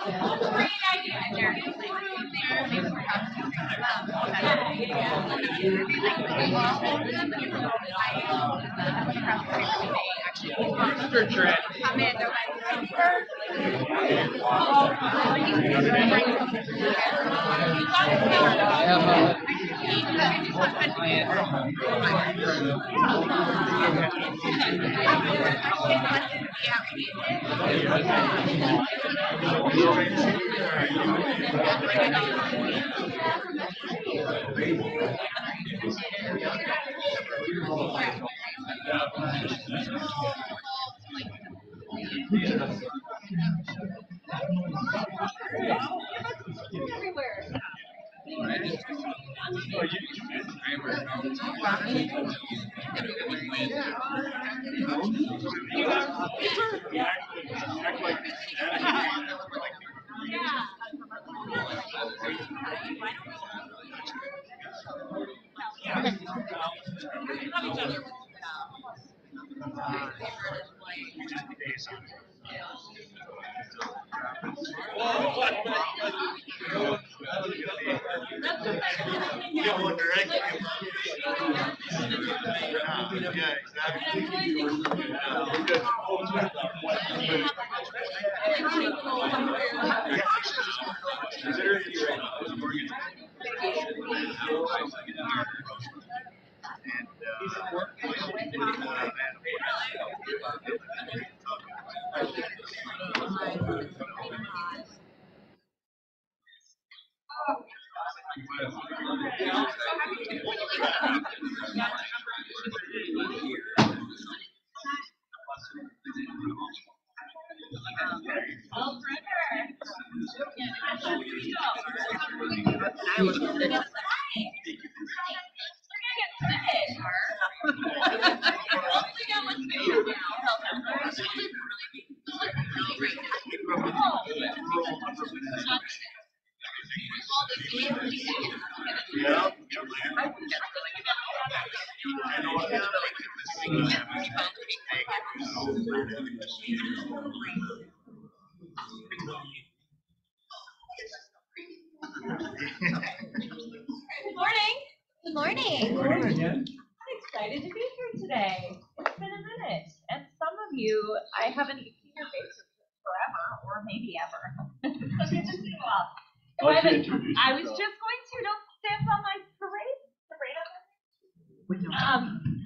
Great idea. Seriously, Good morning. I'm excited to be here today. It's been a minute, and some of you I haven't seen your faces forever, or maybe ever. So good to see you all. I was just going to don't stand on my parade.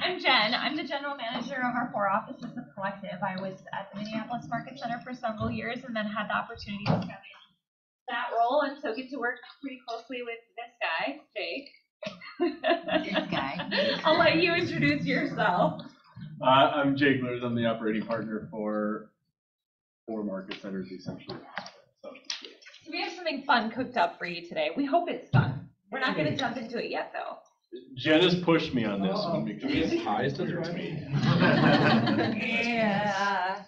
I'm Jen. I'm the general manager of our 4 offices of Collective. I was at the Minneapolis Market Center for several years, and then had the opportunity to step in that role, and so get to work pretty closely with this guy, Jake. This guy. I'll let you introduce yourself. I'm Jake Luehrs. I'm the operating partner for 4 market centers, essentially. So we have something fun cooked up for you today. We hope it's fun. We're not going to jump into it yet, though. Jen has pushed me on this one because it's ties to me. Yeah.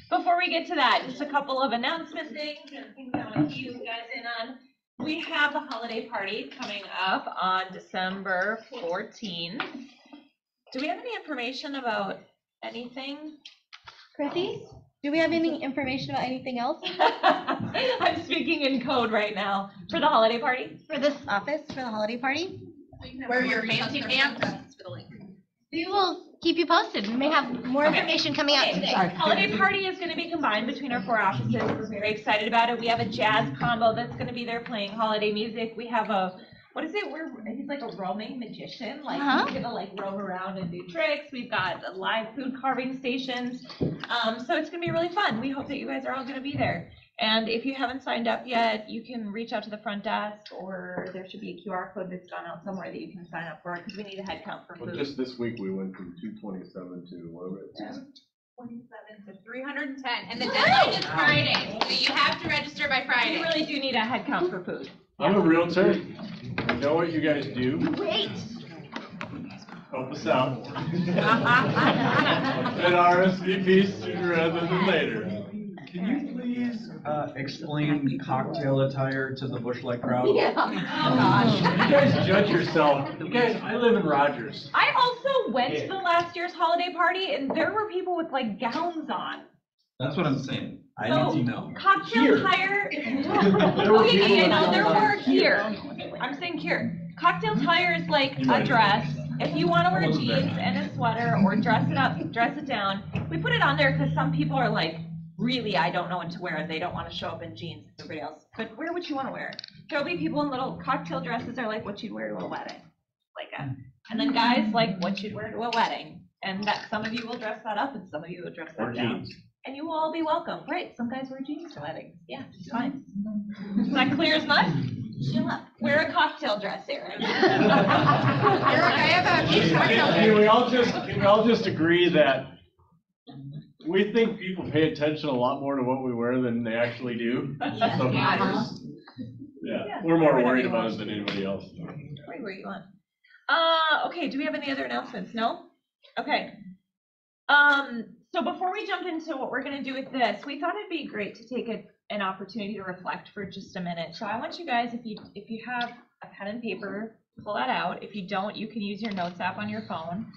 Before we get to that, just a couple of announcement things and things I want to key you guys in on. We have the holiday party coming up on December 14th. Do we have any information about anything? Chrissy, do we have any information about anything else? I'm speaking in code right now. For the holiday party? For this office, for the holiday party? Wear your fancy pants. We will keep you posted. We may have more information coming out today. Holiday party is going to be combined between our 4 offices. We're very excited about it. We have a jazz combo that's going to be there playing holiday music. We have a, what is it? He's like a roaming magician. Like he's going to like roam around and do tricks. We've got live food carving stations. So it's going to be really fun. We hope that you guys are all going to be there. And if you haven't signed up yet, you can reach out to the front desk, or there should be a QR code that's gone out somewhere that you can sign up for, because we need a head count for food. Well, just this week we went from 227 to whatever it is. 27 to 310, and the deadline is Friday, so you have to register by Friday. We really do need a head count for food. I'm a realtor. I know what you guys do. Great. Help us out. And RSVP sooner rather than later. Can you please explain cocktail attire to the Busch Light crowd? Yeah. Oh gosh. You guys judge yourself. You guys, I live in Rogers. I also went to the last year's holiday party, and there were people with like gowns on. That's what I'm saying. I need to know. Cocktail Here. tire. There were people Okay, that no, did there that. were here. I'm saying here. Cocktail tire is like a dress. If you want to wear jeans and a sweater or dress it up, dress it down. We put it on there because some people are like, really, I don't know what to wear, and they don't want to show up in jeans with everybody else. But wear what you want to wear. There'll be people in little cocktail dresses are like what you'd wear to a wedding. And then guys like what you'd wear to a wedding. And that some of you will dress that up and some of you will dress that Or down. jeans. And you will all be welcome. Right, some guys wear jeans to weddings. Yeah, it's fine. Is that clear as mud? Chill up. Wear a cocktail dress, Erin. Eric, I have a few Can we all just agree that we think people pay attention a lot more to what we wear than they actually do? Sometimes. Yeah, we're more worried about it than anybody else. Right where you want. Okay, do we have any other announcements? No? Okay. So before we jump into what we're gonna do with this, we thought it'd be great to take an opportunity to reflect for just a minute. So I want you guys, if you have a pen and paper, pull that out. If you don't, you can use your notes app on your phone.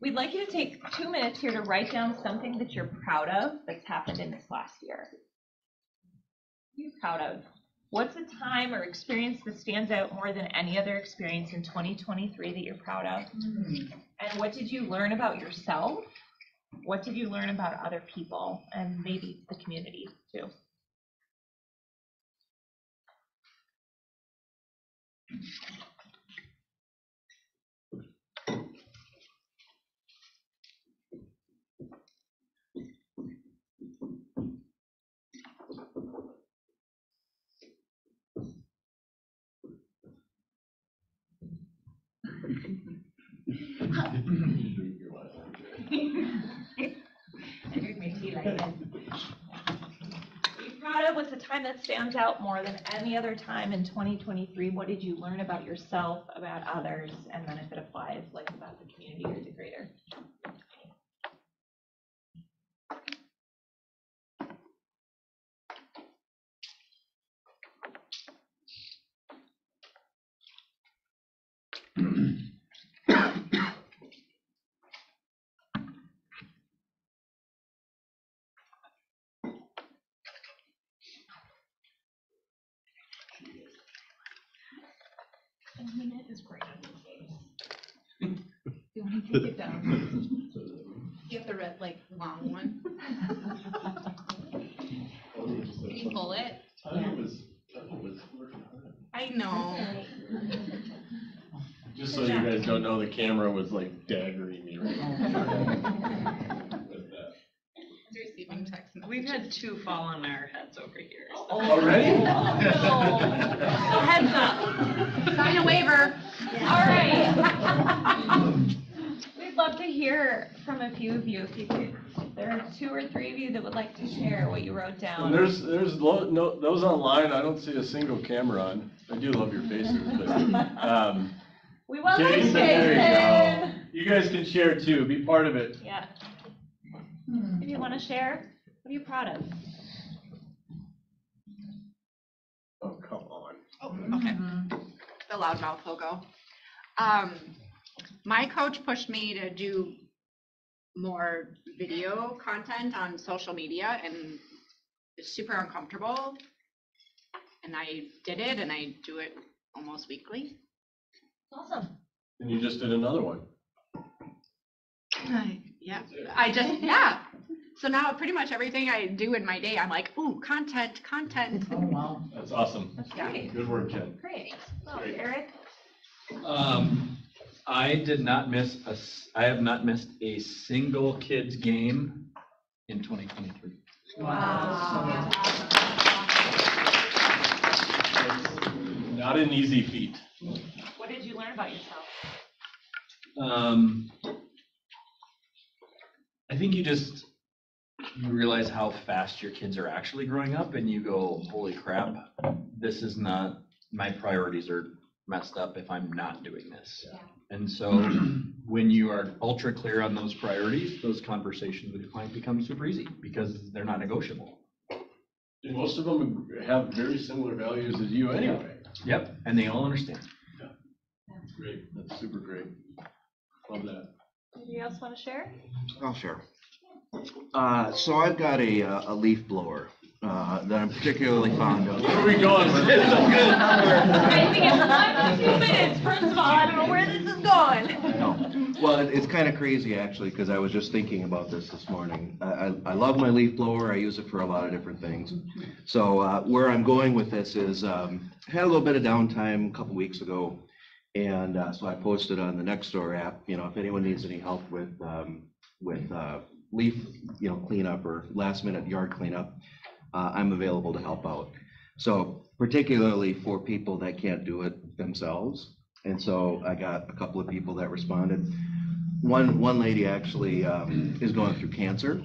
We'd like you to take 2 minutes here to write down something that you're proud of that's happened in this last year. What are you proud of? What's a time or experience that stands out more than any other experience in 2023 that you're proud of? And what did you learn about yourself? What did you learn about other people and maybe the community too? Proud of what's a time that stands out more than any other time in 2023? What did you learn about yourself, about others, and then if it applies, like about the community or the greater? I mean, it is great. You want to take it down? You have the red, like, long one. Can you pull it? I know. Just so you guys don't know, the camera was like daggering me right now. Receiving text messages. We've had 2 fall on our heads over here. So. Already? So heads up. Sign a waiver. All right. We'd love to hear from a few of you. If there are 2 or 3 of you that would like to share what you wrote down. And there's those online. I don't see a single camera on. I do love your faces, but We welcome you, Jason, there you go. You guys can share too. Be part of it. Yeah. If you want to share, what are you proud of? Oh, come on. Oh, okay. The loudmouth logo. My coach pushed me to do more video content on social media, and it's super uncomfortable. And I did it, and I do it almost weekly. Awesome. And you just did another one. Yeah. So now pretty much everything I do in my day, I'm like, ooh, content. Oh, wow. That's awesome. That's great. Good work, Jen. Great. Well, Great. Eric? I have not missed a single kids game in 2023. Wow. Not an easy feat. What did you learn about yourself? I think you realize how fast your kids are actually growing up, and you go, holy crap, this is not, my priorities are messed up if I'm not doing this. Yeah. And so when you are ultra clear on those priorities, those conversations with your client become super easy because they're not negotiable. And most of them have very similar values as you anyway. Yep, and they all understand. That's great. That's super great. Love that. Anybody else want to share? I'll share. So I've got a leaf blower that I'm particularly fond of. Where are we going with this? I think it's 1 to 2 minutes. First of all, I don't know where this is going. No. Well, it's kind of crazy actually, because I was just thinking about this morning. I love my leaf blower. I use it for a lot of different things. So where I'm going with this is I had a little bit of downtime a couple weeks ago, and so I posted on the Nextdoor app. If anyone needs any help with leaf cleanup or last minute yard cleanup, I'm available to help out. So particularly for people that can't do it themselves. And so I got a couple of people that responded. One lady actually is going through cancer.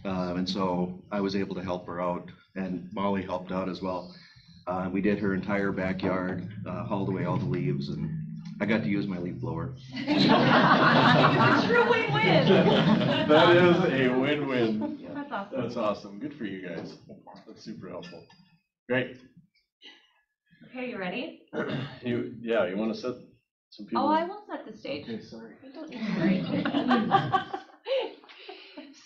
And so I was able to help her out, and Molly helped out as well. We did her entire backyard, hauled away all the leaves, and I got to use my leaf blower. It's a true win-win. That is a win-win. That's awesome. That's awesome. Good for you guys. That's super helpful. Great. Okay, you ready? You want to set some people? Oh, I will set the stage. Okay, sorry. You don't need to worry.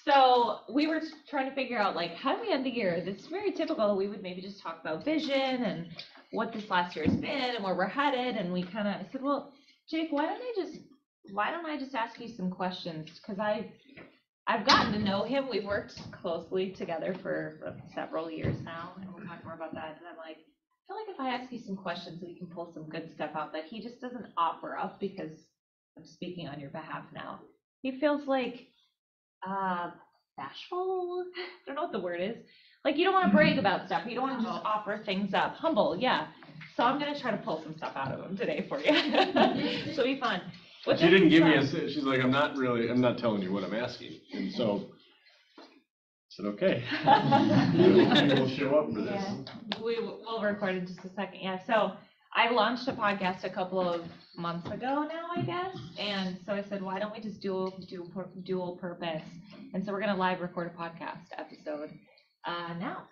So we were trying to figure out, like, how do we end the year? This is very typical. We would maybe just talk about vision and what this last year has been and where we're headed. And we kind of said, well, Jake, why don't I just ask you some questions? Because I've gotten to know him. We've worked closely together for several years now, and we'll talk more about that. And I'm like, I feel like if I ask you some questions, we can pull some good stuff out that he just doesn't offer up, because I'm speaking on your behalf now. He feels like bashful. I don't know what the word is. Like, you don't want to brag about stuff. You don't want to just offer things up. Humble, yeah. So I'm gonna try to pull some stuff out of him today for you. It'll be fun. She didn't give me she's like, I'm not telling you what I'm asking. And so I said, okay. We'll show up for this. Yeah, we'll record in just a second. Yeah, so I launched a podcast a couple of months ago now, I guess. And so I said, why don't we just do dual purpose? And so we're gonna live record a podcast episode now.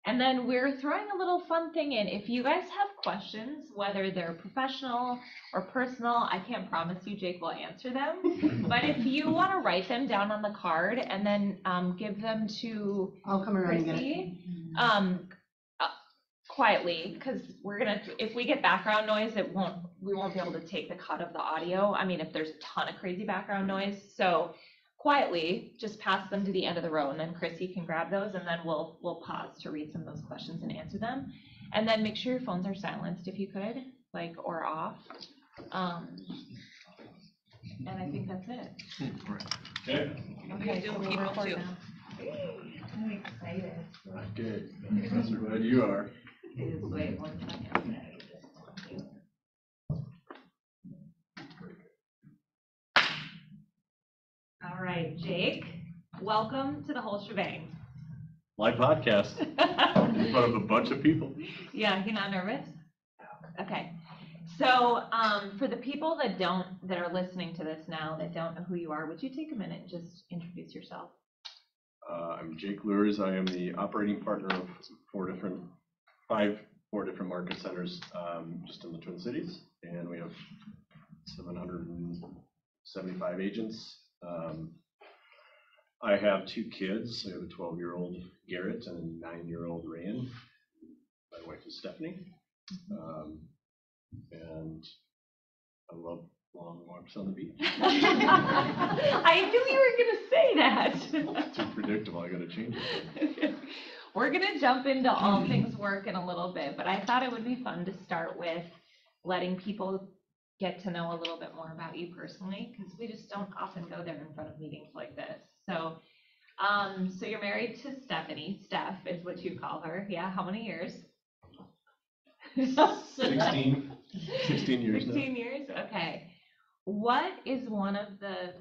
And then we're throwing a little fun thing in. If you guys have questions, whether they're professional or personal, I can't promise you Jake will answer them. But if you want to write them down on the card and then give them to I'll come around and get it. Chrissy, quietly, because if we get background noise, we won't be able to take the cut of the audio. I mean, if there's a ton of crazy background noise. So quietly, just pass them to the end of the row, and then Chrissy can grab those, and then we'll pause to read some of those questions and answer them. And then make sure your phones are silenced if you could, or off. And I think that's it. Okay. Okay, so we'll people record too. now. I'm excited. Okay. I'm so glad you are. Just wait 1 second. All right, Jake, welcome to the whole shebang. My podcast in front of a bunch of people. Yeah, you're not nervous? Okay. So, for the people that are listening to this now that don't know who you are, would you take a minute and just introduce yourself? I'm Jake Luehrs. I am the operating partner of four different market centers just in the Twin Cities, and we have 775 agents. I have 2 kids. I have a 12-year-old Garrett and a 9-year-old Rayan. My wife is Stephanie, and I love long walks on the beach. I knew you were going to say that. Too predictable. I got to change it. We're going to jump into all things work in a little bit, but I thought it would be fun to start with letting people get to know a little bit more about you personally, because we just don't often go there in front of meetings like this. So, so you're married to Stephanie. Steph is what you call her. Yeah, how many years? 16 years now. 16 years? Okay. What is one of the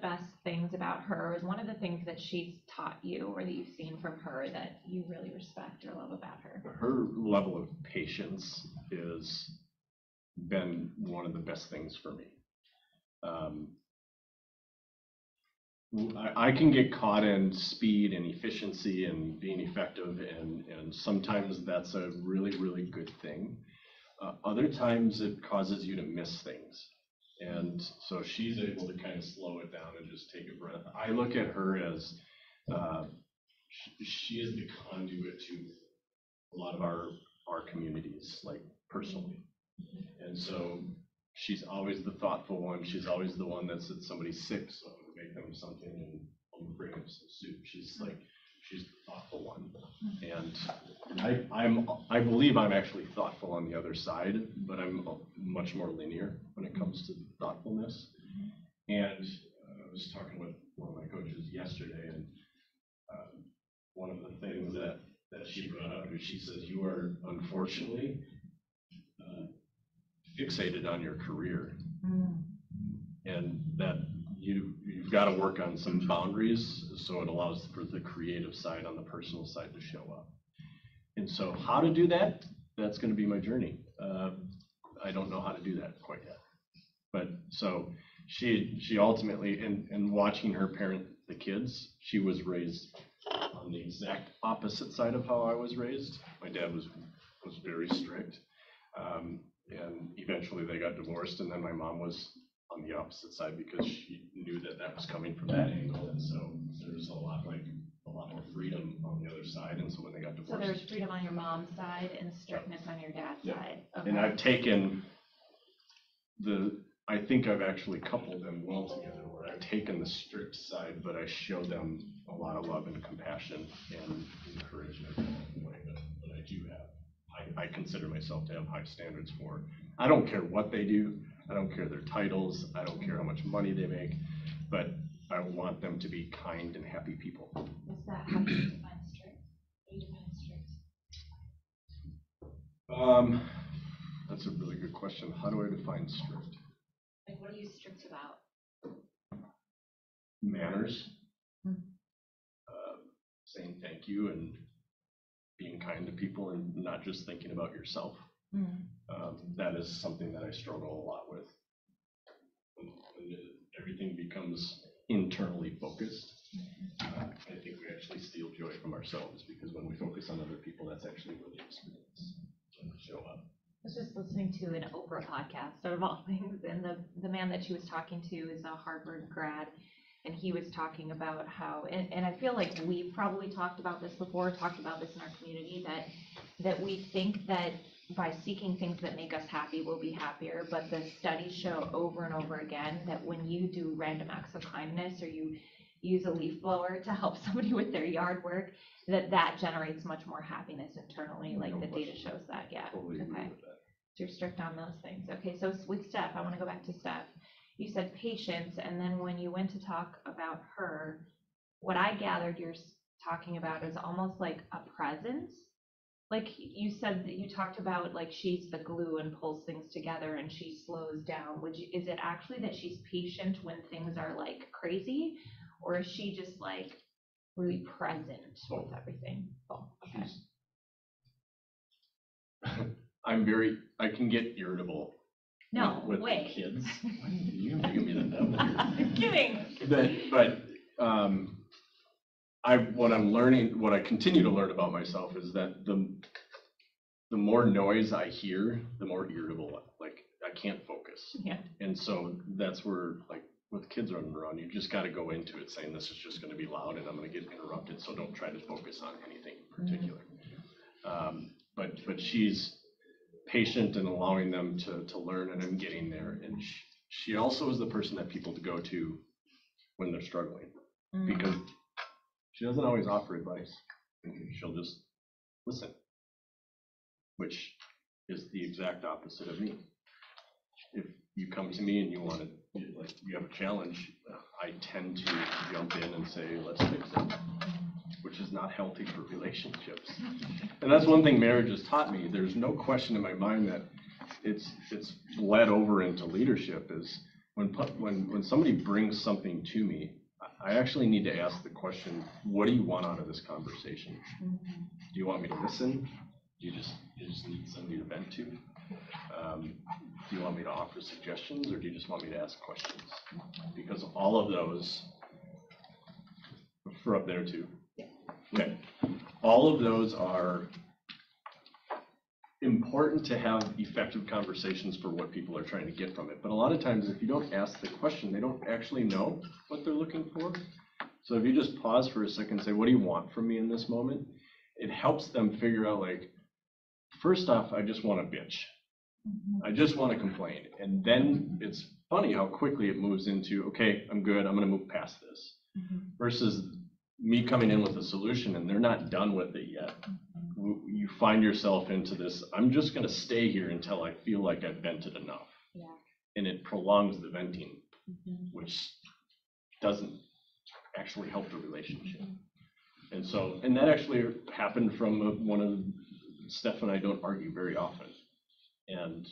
best things about her, is one of the things that she's taught you or that you've seen from her that you really respect or love about her? Her level of patience has been one of the best things for me. I can get caught in speed and efficiency and being effective, and sometimes that's a really, really good thing. Other times it causes you to miss things. And so she's able to kind of slow it down and just take a breath. I look at her as She is the conduit to a lot of our communities, like personally. And so she's always the thoughtful one. She's always the one that's at somebody's sick, so we make them something and I'm bring them some soup. She's the thoughtful one. And I believe I'm actually thoughtful on the other side, but I'm much more linear when it comes to thoughtfulness. And I was talking with one of my coaches yesterday, and one of the things that she brought up is she says, you are unfortunately fixated on your career. And that you've got to work on some boundaries so it allows for the creative side on the personal side to show up. And so how to do that, that's going to be my journey. I don't know how to do that quite yet. But so she ultimately, and watching her parent the kids, she was raised on the exact opposite side of how I was raised. My dad was very strict. And eventually they got divorced, and then my mom was on the opposite side because she knew that was coming from that angle. And so there was a lot more freedom on the other side. And so when they got divorced. So there's freedom on your mom's side and strictness on your dad's side. Okay. And I've taken I think I've actually coupled them well together, where I've taken the strict side, but I show them a lot of love and compassion and encouragement in the way that I do have. I consider myself to have high standards for. I don't care what they do. I don't care their titles. I don't care how much money they make, but I want them to be kind and happy people. What's that? How do you define strict? How do you define strict? That's a really good question. How do I define strict? Like, what are you strict about? Manners, saying thank you and being kind to people and not just thinking about yourself. That is something that I struggle a lot with. When everything becomes internally focused, I think we actually steal joy from ourselves, because when we focus on other people, that's actually where the experience show up. I was just listening to an Oprah podcast, out of all things, and the man that she was talking to is a Harvard grad, and he was talking about how, and I feel like we've probably talked about this before, talked about this in our community, that we think that by seeking things that make us happy, we'll be happier, but the studies show over and over again that when you do random acts of kindness, or you use a leaf blower to help somebody with their yard work, that generates much more happiness internally, like the data shows that, yeah. Totally agree Okay. with that. So you're strict on those things. Okay, so with Steph, I want to go back to Steph. You said patience, and then when you went to talk about her, what I gathered you're talking about is almost like a presence. Like you said that you talked about, like, she's the glue and pulls things together and she slows down. Is it actually that she's patient when things are like crazy, or is she just like really present with everything? Oh, okay. I can get irritable. No, with way. The kids. You're making me the devil. I'm kidding. But what I'm learning, what I continue to learn about myself is that the more noise I hear, the more irritable, like I can't focus. Yeah. And so that's where, like, with kids running around, you just got to go into it saying this is just going to be loud and I'm going to get interrupted. So don't try to focus on anything in particular. But she's patient and allowing them to learn, and I'm getting there. And she also is the person that people to go to when they're struggling, because she doesn't always offer advice. She'll just listen, which is the exact opposite of me. If you come to me and you have a challenge, I tend to jump in and say, let's fix it, which is not healthy for relationships. And that's one thing marriage has taught me. There's no question in my mind that it's bled over into leadership, is when somebody brings something to me, I actually need to ask the question, what do you want out of this conversation? Do you want me to listen? Do you just need somebody to vent to? Do you want me to offer suggestions, or do you just want me to ask questions? Because all of those, for up there too. Okay. All of those are important to have effective conversations for what people are trying to get from it. But a lot of times, if you don't ask the question, they don't actually know what they're looking for. So if you just pause for a second and say, what do you want from me in this moment? It helps them figure out, like, first off, I just want to bitch. I just want to complain. And then it's funny how quickly it moves into, okay, I'm good, I'm going to move past this. Versus me coming in with a solution and they're not done with it yet. You find yourself into this, I'm just going to stay here until I feel like I've vented enough. Yeah. And it prolongs the venting, which doesn't actually help the relationship. And so, and that actually happened from one of, Steph and I don't argue very often. And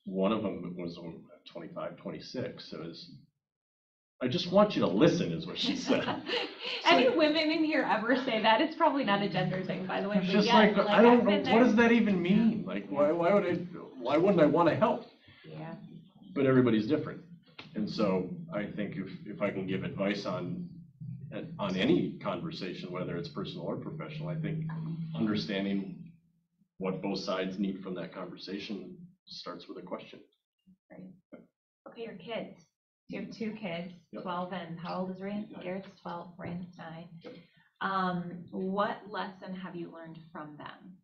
one of them was 25, 26, so it was, I just want you to listen is what she said. Any women in here ever say that? It's probably not a gender thing, by the way. It's But just yeah, like, I don't I've know, been what there. does that even mean? Like, why wouldn't I want to help? Yeah. But everybody's different. And so I think if I can give advice on any conversation, whether it's personal or professional, I think understanding what both sides need from that conversation starts with a question. Okay, your kids. You have 2 kids, Yep. 12 and how old is Rand? Garrett's 12, Rand's 9. Yep. What lesson have you learned from them?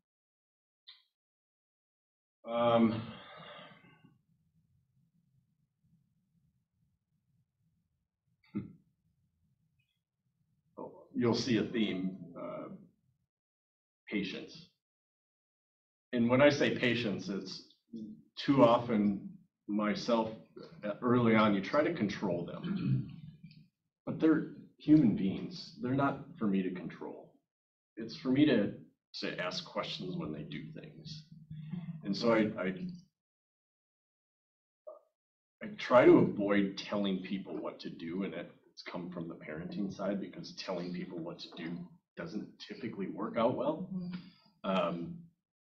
You'll see a theme, patience. And when I say patience, it's too often myself, early on, you try to control them. But they're human beings. They're not for me to control. It's for me to ask questions when they do things. And so I try to avoid telling people what to do, and it's come from the parenting side because telling people what to do doesn't typically work out well.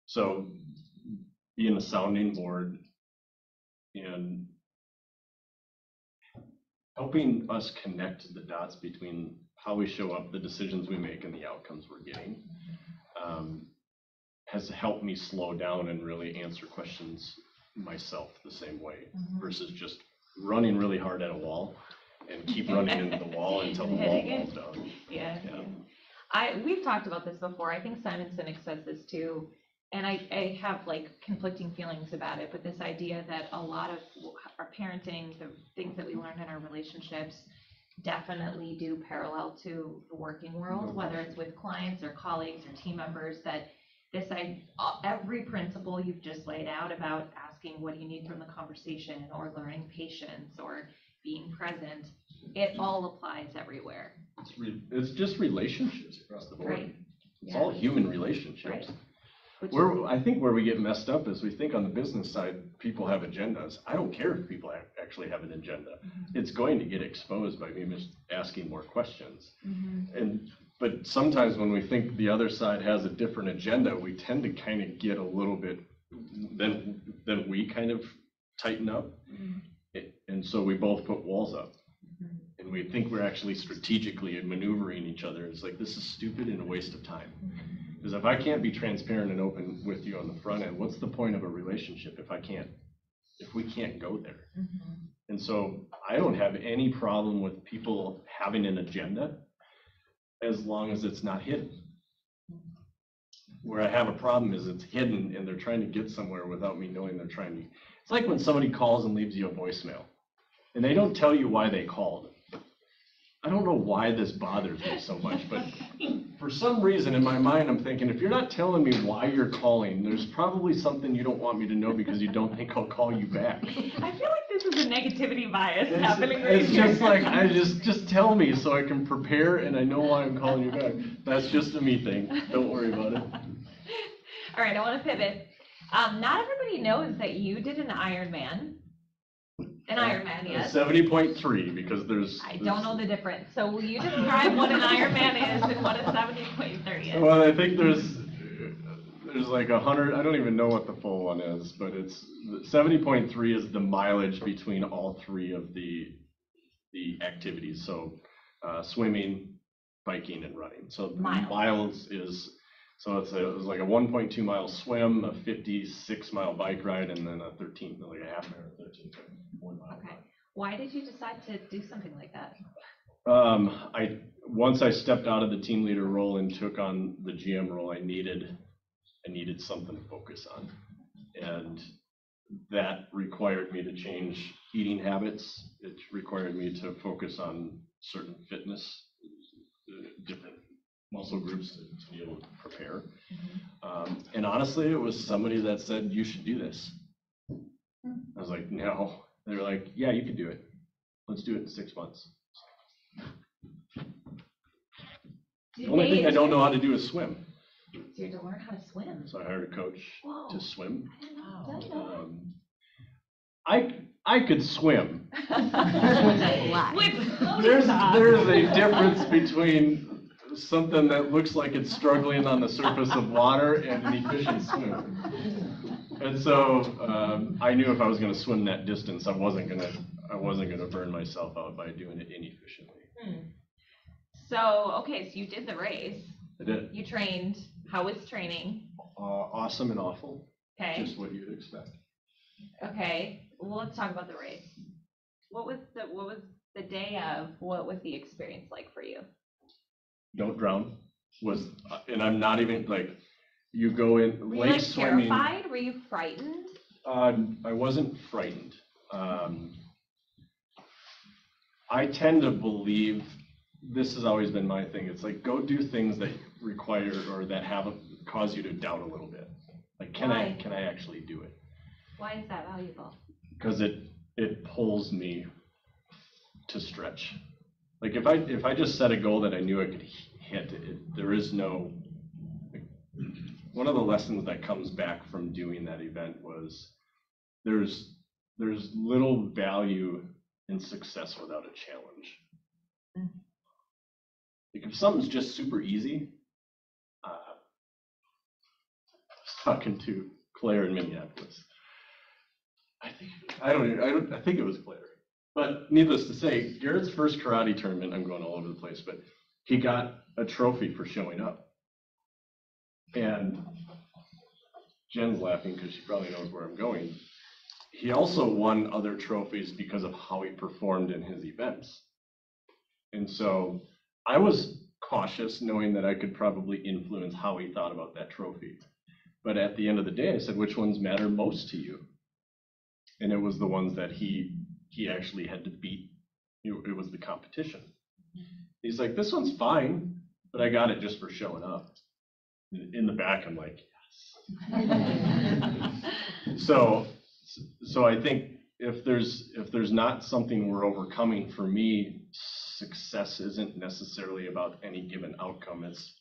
So being a sounding board and helping us connect the dots between how we show up, the decisions we make, and the outcomes we're getting has helped me slow down and really answer questions myself the same way versus just running really hard at a wall and keep running into the wall until the wall falls down. Yeah. We've talked about this before. I think Simon Sinek says this too. And I have like conflicting feelings about it, but this idea that a lot of our parenting, the things that we learn in our relationships definitely do parallel to the working world, whether it's with clients or colleagues or team members, that every principle you've just laid out about asking what you need from the conversation or learning patience or being present, it all applies everywhere. It's just relationships across the board. Right. It's all human relationships. Right. I think where we get messed up is we think on the business side, people have agendas. I don't care if people actually have an agenda. It's going to get exposed by me just asking more questions. But sometimes when we think the other side has a different agenda, we tend to kind of get a little bit, then we kind of tighten up. And so we both put walls up. And we think we're actually strategically maneuvering each other. It's like, this is stupid and a waste of time. Because if I can't be transparent and open with you on the front end, what's the point of a relationship if we can't go there? And so I don't have any problem with people having an agenda as long as it's not hidden. Where I have a problem is it's hidden and they're trying to get somewhere without me knowing they're trying to. It's like when somebody calls and leaves you a voicemail and they don't tell you why they called. I don't know why this bothers me so much, but for some reason in my mind, I'm thinking, if you're not telling me why you're calling, there's probably something you don't want me to know because you don't think I'll call you back. I feel like this is a negativity bias happening right It's here. just like, just tell me so I can prepare and I know why I'm calling you back. That's just a me thing. Don't worry about it. All right, I want to pivot. Not everybody knows that you did an Ironman. An Ironman, yes. 70.3 because there's. I don't know the difference. So will you describe what an Ironman is and what a 70.3 is? Well, I think there's like 100, I don't even know what the full one is, but it's 70.3 is the mileage between all 3 of the activities. So swimming, biking, and running. So miles is, so it was like a 1.2 mile swim, a 56 mile bike ride, and then a 13, like a half marathon, 13.1 mile. Okay. Why did you decide to do something like that? Once I stepped out of the team leader role and took on the GM role, I needed something to focus on. And that required me to change eating habits. It required me to focus on certain fitness, different muscle groups to be able to prepare. And honestly, it was somebody that said, you should do this. I was like, no. They're like, yeah, you can do it. Let's do it in 6 months. The only thing I don't know how to do is swim. So you had to learn how to swim. So I hired a coach to swim. Wow. I could swim. Why? There's a difference between something that looks like it's struggling on the surface of water and an efficient swim. And so I knew if I was going to swim that distance, I wasn't going to burn myself out by doing it inefficiently. So, okay, so you did the race. I did. You trained. How was training? Awesome and awful. Okay. Just what you'd expect. Okay. Well, let's talk about the race. What was the day of? What was the experience like for you? Don't drown and I'm not even like, you go in Were you lake like swimming. terrified? Were you frightened? I wasn't frightened. I tend to believe, this has always been my thing. It's like, go do things that require or that cause you to doubt a little bit. Like, can I actually do it? Why is that valuable? Because it pulls me to stretch. Like if I just set a goal that I knew I could hit, there is no. One of the lessons that comes back from doing that event was there's little value in success without a challenge. Like if something's just super easy, I was talking to Claire in Minneapolis. I think it was Claire. But needless to say, Garrett's first karate tournament, I'm going all over the place, but he got a trophy for showing up. And Jen's laughing because she probably knows where I'm going. He also won other trophies because of how he performed in his events. And so I was cautious, knowing that I could probably influence how he thought about that trophy. But at the end of the day, I said, which ones matter most to you? And it was the ones that he actually had to beat. It was the competition. He's like, this one's fine, but I got it just for showing up. In the back, I'm like, yes. So I think if there's not something we're overcoming, for me, success isn't necessarily about any given outcome. It's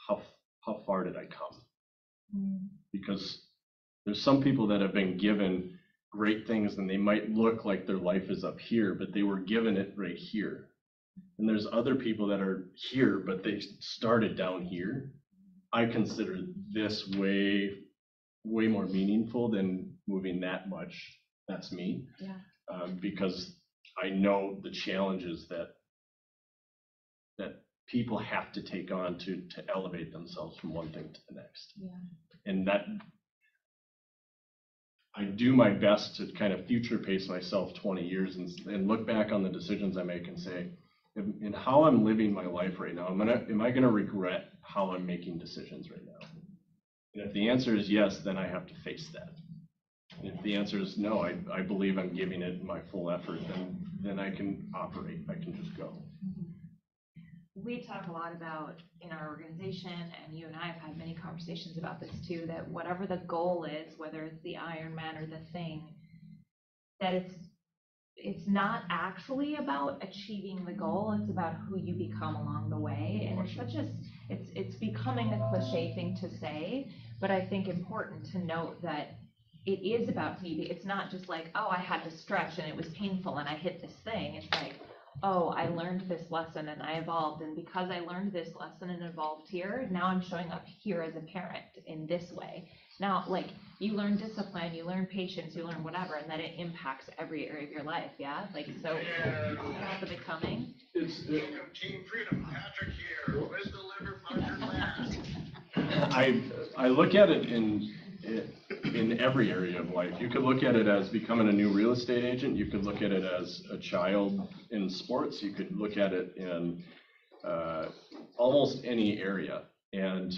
how far did I come? Because there's some people that have been given great things and they might look like their life is up here, but they were given it right here. And there's other people that are here, but they started down here. I consider this way more meaningful than moving that much. That's me. Yeah. Because I know the challenges that people have to take on to elevate themselves from one thing to the next. Yeah. And that I do my best to kind of future pace myself 20 years and look back on the decisions I make and say, in how I'm living my life right now, am I gonna regret how I'm making decisions right now? And if the answer is yes, then I have to face that. And if the answer is no, I believe I'm giving it my full effort, then I can operate, I can just go. We talk a lot about in our organization, and you and I have had many conversations about this too, that whatever the goal is, whether it's the Ironman or the thing, that it's not actually about achieving the goal, it's about who you become along the way. And it's becoming a cliche thing to say, but I think important to note that it is about me. It's not just like, oh, I had to stretch and it was painful and I hit this thing. It's like, oh, I learned this lesson and I evolved, and because I learned this lesson and evolved here, now I'm showing up here as a parent in this way. Now, like, you learn discipline, you learn patience, you learn whatever, and then it impacts every area of your life, yeah? Like, so, about the becoming. Welcome, Team Freedom, Patrick here, with the liver puncher last. I look at it in in every area of life. You could look at it as becoming a new real estate agent. You could look at it as a child in sports. You could look at it in almost any area. And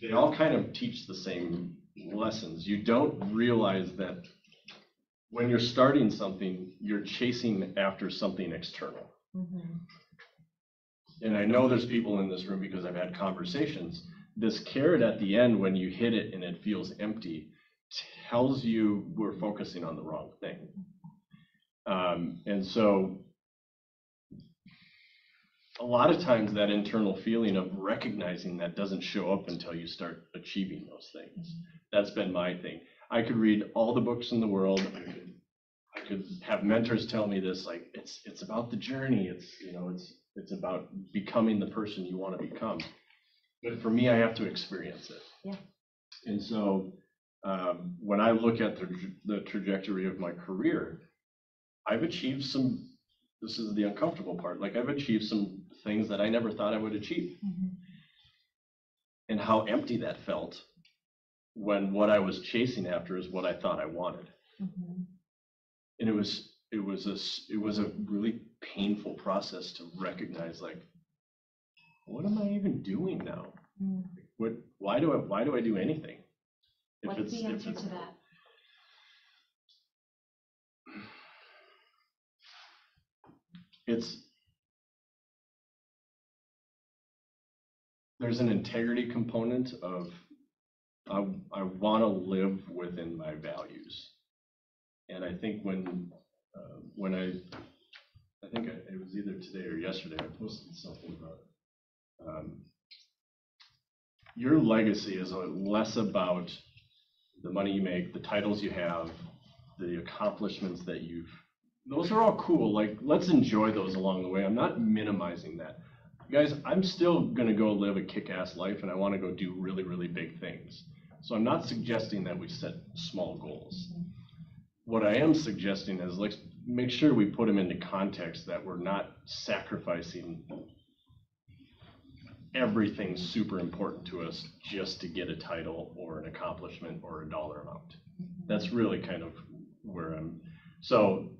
they all kind of teach the same lessons. You don't realize that when you're starting something, you're chasing after something external. And I know there's people in this room because I've had conversations. This carrot at the end, when you hit it and it feels empty, tells you we're focusing on the wrong thing. And so a lot of times that internal feeling of recognizing that doesn't show up until you start achieving those things. That's been my thing. I could read all the books in the world. I could have mentors tell me this, like it's about the journey. It's about becoming the person you want to become. But for me, I have to experience it. Yeah. And so when I look at the trajectory of my career, I've achieved some, this is the uncomfortable part, like I've achieved some things that I never thought I would achieve. And how empty that felt when what I was chasing after is what I thought I wanted. And it was a really painful process to recognize, like, what am I even doing now? Why do I do anything? What's the answer to that? There's an integrity component of I want to live within my values. And I think when I think it was either today or yesterday, I posted something about your legacy is less about the money you make, the titles you have, the accomplishments that those are all cool. Like, let's enjoy those along the way. I'm not minimizing that. Guys, I'm still gonna go live a kick-ass life and I wanna go do really, really big things. So I'm not suggesting that we set small goals. What I am suggesting is let's make sure we put them into context, that we're not sacrificing everything super important to us just to get a title or an accomplishment or a dollar amount. That's really kind of where I'm. So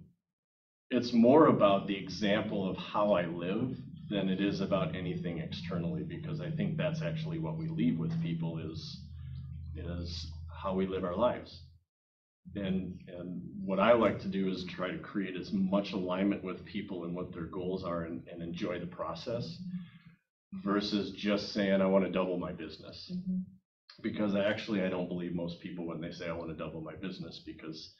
it's more about the example of how I live than it is about anything externally, because I think that's actually what we leave with people is how we live our lives. And what I like to do is try to create as much alignment with people and what their goals are and enjoy the process versus just saying I want to double my business. Because I don't believe most people when they say I want to double my business, because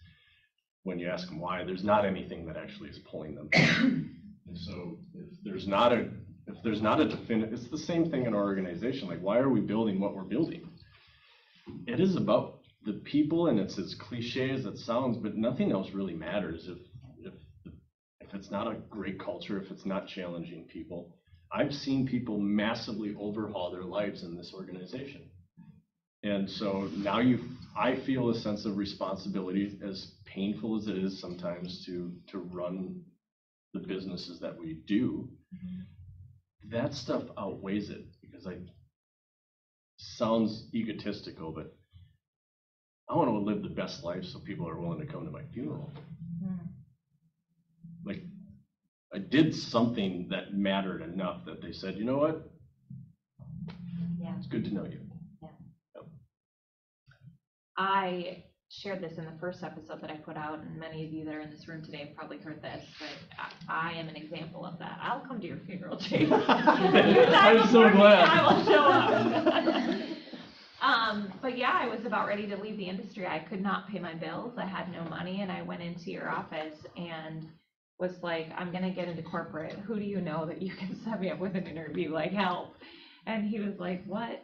when you ask them why, there's not anything that actually is pulling them. And so if there's not a definitive, it's the same thing in our organization. Like, why are we building what we're building? It is about the people, and it's as cliche as it sounds, but nothing else really matters if it's not a great culture, if it's not challenging people. I've seen people massively overhaul their lives in this organization. And so now I feel a sense of responsibility, as painful as it is sometimes to run the businesses that we do. That stuff outweighs it, because sounds egotistical, but I want to live the best life so people are willing to come to my funeral. Like, I did something that mattered enough that they said, you know what? Yeah. It's good to know you. Yeah. Yep. I shared this in the first episode that I put out, and many of you that are in this room today have probably heard this, but I am an example of that. I'll come to your funeral, Chase. I'm so glad. I will show up. But yeah, I was about ready to leave the industry. I could not pay my bills. I had no money, and I went into your office and was like, I'm gonna get into corporate. Who do you know that you can set me up with an interview? Like, help. And he was like, what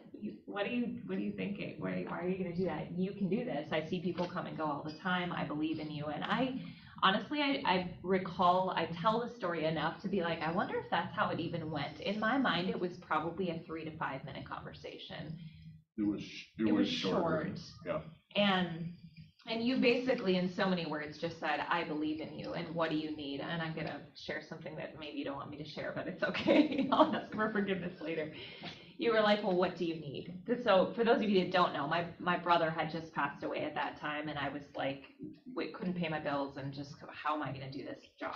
are you thinking? Why are you gonna do that? You can do this. I see people come and go all the time. I believe in you. And I honestly, I recall, I tell the story enough to be like, I wonder if that's how it even went. In my mind, it was probably a 3 to 5 minute conversation. It was short. Yeah. And you basically, in so many words, just said, I believe in you, and what do you need? And I'm gonna share something that maybe you don't want me to share, but it's okay. I'll ask for forgiveness later. you were like, well, what do you need? So for those of you that don't know, my brother had just passed away at that time, and I was like, couldn't pay my bills, and just, how am I gonna do this job?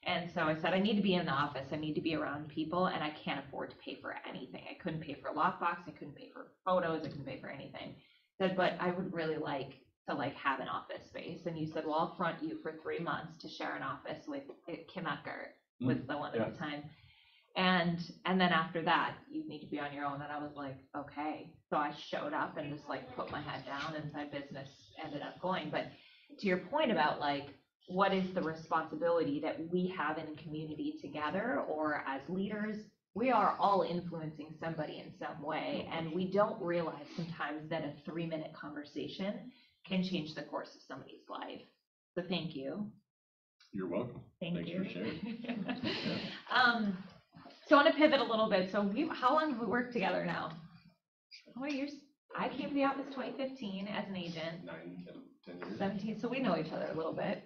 And so I said, I need to be in the office, I need to be around people, and I can't afford to pay for anything. I couldn't pay for a lockbox, I couldn't pay for photos, I couldn't pay for anything. I said, but I would really like to have an office space. And you said, well, I'll front you for 3 months to share an office with Kim Eckert, was the one at the time. And then after that, you need to be on your own. And I was like, okay. So I showed up and just put my head down, and my business ended up going. But to your point about what is the responsibility that we have in a community together, or as leaders, we are all influencing somebody in some way. And we don't realize sometimes that a 3-minute conversation can change the course of somebody's life. So thank you. You're welcome. Thanks for sharing. So I want to pivot a little bit. So how long have we worked together now? How many years? I came to the office 2015 as an agent. 9, 10 years. 17, so we know each other a little bit.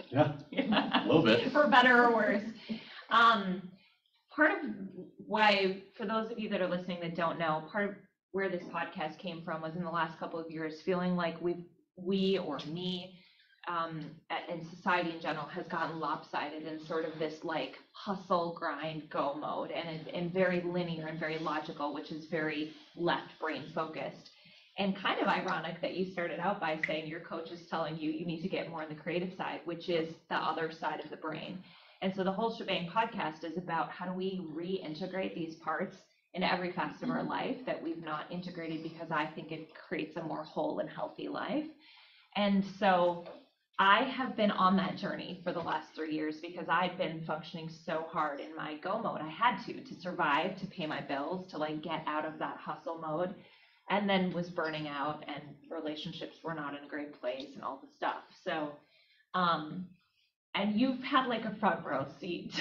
Yeah, a little bit. For better or worse. Part of why, for those of you that are listening that don't know, part of where this podcast came from was in the last couple of years feeling like we or me, and society in general has gotten lopsided in sort of this hustle, grind, go mode, and very linear and very logical, which is very left brain focused. And kind of ironic that you started out by saying your coach is telling you need to get more on the creative side, which is the other side of the brain. And so the whole shebang podcast is about how do we reintegrate these parts into every facet of our life that we've not integrated, because I think it creates a more whole and healthy life. And so I have been on that journey for the last 3 years because I'd been functioning so hard in my go mode. I had to survive, to pay my bills, to get out of that hustle mode, and then was burning out, and relationships were not in a great place and all the stuff. So, and you've had a front row seat.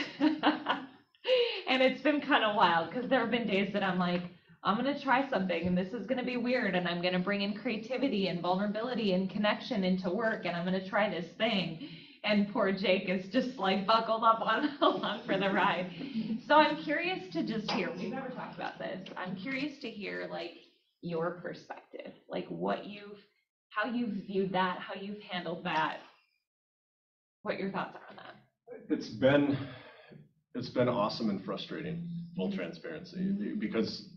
And it's been kind of wild because there have been days that I'm like, I'm going to try something and this is going to be weird, and I'm going to bring in creativity and vulnerability and connection into work, and I'm going to try this thing. And poor Jake is just buckled up along for the ride. So I'm curious to just hear, we've never talked about this. I'm curious to hear your perspective, how you've viewed that, how you've handled that, what your thoughts are on that. It's been awesome and frustrating, full transparency, because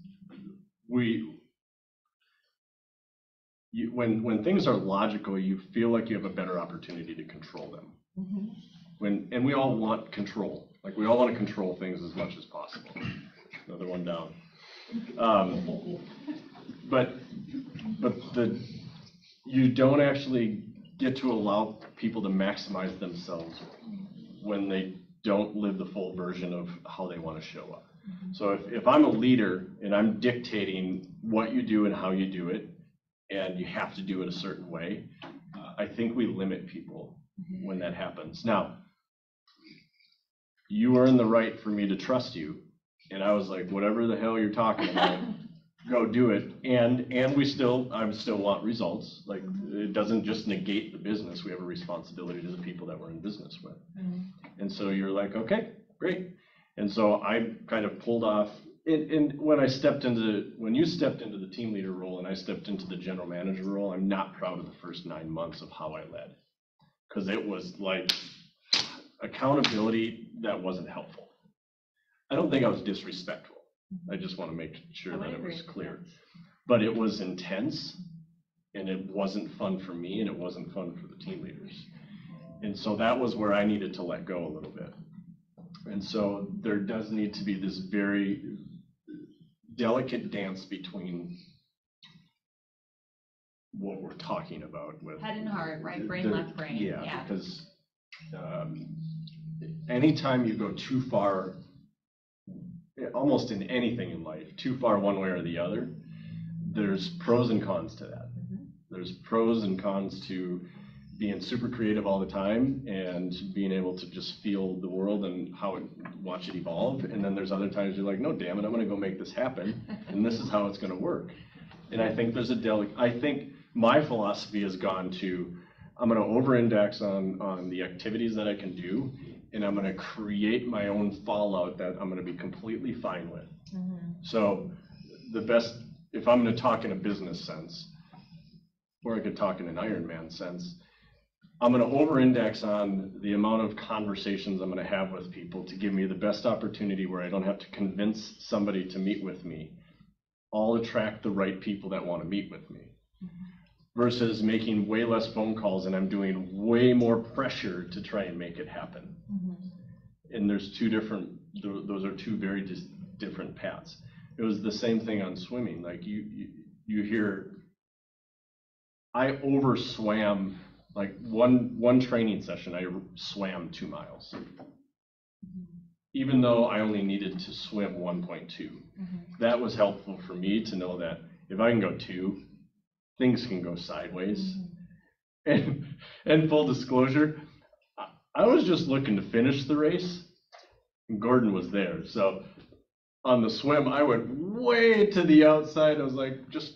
when things are logical, you feel like you have a better opportunity to control them. And we all want control. We all want to control things as much as possible. Another one down. But you don't actually get to allow people to maximize themselves when they don't live the full version of how they want to show up. So if I'm a leader and I'm dictating what you do and how you do it, and you have to do it a certain way, I think we limit people when that happens. Now, you are in the right for me to trust you, and I was like, whatever the hell you're talking about, go do it. And I still want results. It doesn't just negate the business. We have a responsibility to the people that we're in business with. And so you're like, okay, great. And so I kind of pulled off, and when you stepped into the team leader role and I stepped into the general manager role, I'm not proud of the first 9 months of how I led, because it was accountability that wasn't helpful. I don't think I was disrespectful. I just want to make sure that it was clear. But it was intense, and it wasn't fun for me, and it wasn't fun for the team leaders. And so that was where I needed to let go a little bit. And so there does need to be this very delicate dance between what we're talking about with head and heart, right brain, left brain. Yeah, because anytime you go too far, almost in anything in life, too far one way or the other, there's pros and cons to that. There's pros and cons to being super creative all the time and being able to just feel the world and watch it evolve. And then there's other times you're like, no, damn it, I'm going to go make this happen, and this is how it's going to work. And I think I think my philosophy has gone to, I'm going to over-index on the activities that I can do, and I'm going to create my own fallout that I'm going to be completely fine with. So the best, if I'm gonna talk in a business sense, or I could talk in an Ironman sense, I'm gonna over-index on the amount of conversations I'm gonna have with people to give me the best opportunity where I don't have to convince somebody to meet with me. I'll attract the right people that wanna meet with me. Versus making way less phone calls and I'm doing way more pressure to try and make it happen. And there's two different, those are two very different paths. It was the same thing on swimming. Like you hear, I over swam, like one training session, I swam 2 miles. Even though I only needed to swim 1.2. That was helpful for me to know that if I can go 2, things can go sideways. And full disclosure, I was just looking to finish the race, and Gordon was there. So on the swim, I went way to the outside. I was like, just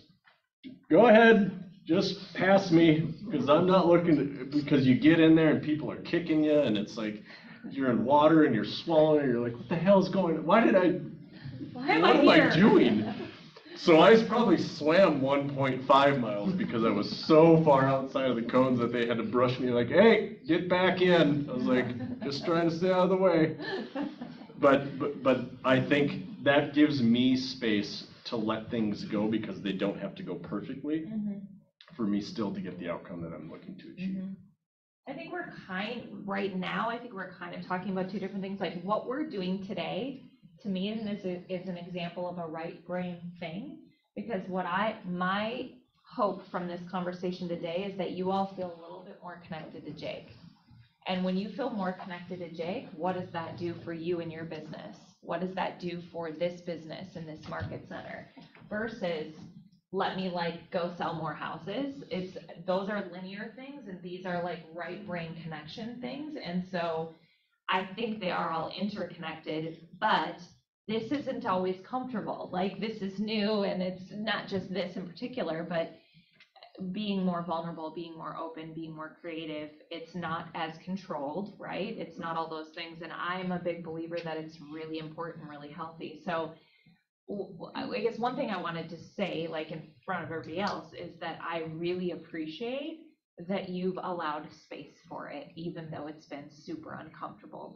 go ahead, just pass me, because I'm not looking to, because you get in there and people are kicking you, and it's like, you're in water and you're swallowing, and you're like, what the hell is going on? What am I doing? So I probably swam 1.5 miles because I was so far outside of the cones that they had to brush me like, hey, get back in. I was like, just trying to stay out of the way. But I think that gives me space to let things go because they don't have to go perfectly for me still to get the outcome that I'm looking to achieve. I think right now, I think we're kind of talking about two different things. Like what we're doing today, to me, is an example of a right brain thing, because my hope from this conversation today is that you all feel a little bit more connected to Jake. And when you feel more connected to Jake, what does that do for you and your business? What does that do for this business and this market center? Versus let me like go sell more houses. Those are linear things and these are like right brain connection things. And so I think they are all interconnected, but this isn't always comfortable. Like this is new, and it's not just this in particular, but being more vulnerable, being more open, being more creative, it's not as controlled, right? It's not all those things. And I'm a big believer that it's really important, really healthy. So I guess one thing I wanted to say, like in front of everybody else, is that I really appreciate that you've allowed space for it, even though it's been super uncomfortable,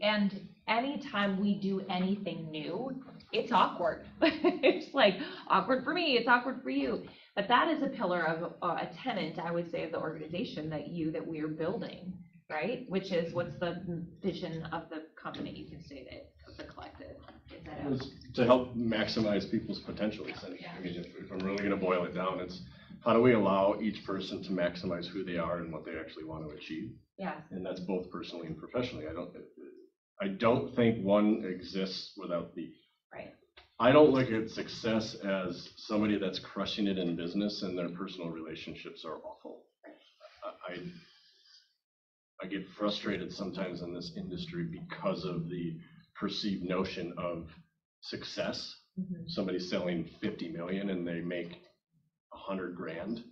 and anytime we do anything new, it's awkward. It's like awkward for me, it's awkward for you. But that is a pillar of a tenet, I would say, of the organization that we're building, right? Which is, what's the vision of the company? You can state it, of the collective. Is that it? It's to help maximize people's potential, essentially. I mean, if I'm really gonna boil it down, it's how do we allow each person to maximize who they are and what they actually want to achieve? Yeah. And that's both personally and professionally. I don't think one exists without the. Right. I don't look at success as somebody that's crushing it in business and their personal relationships are awful. I get frustrated sometimes in this industry because of the perceived notion of success. Somebody selling 50 million and they make 100 grand.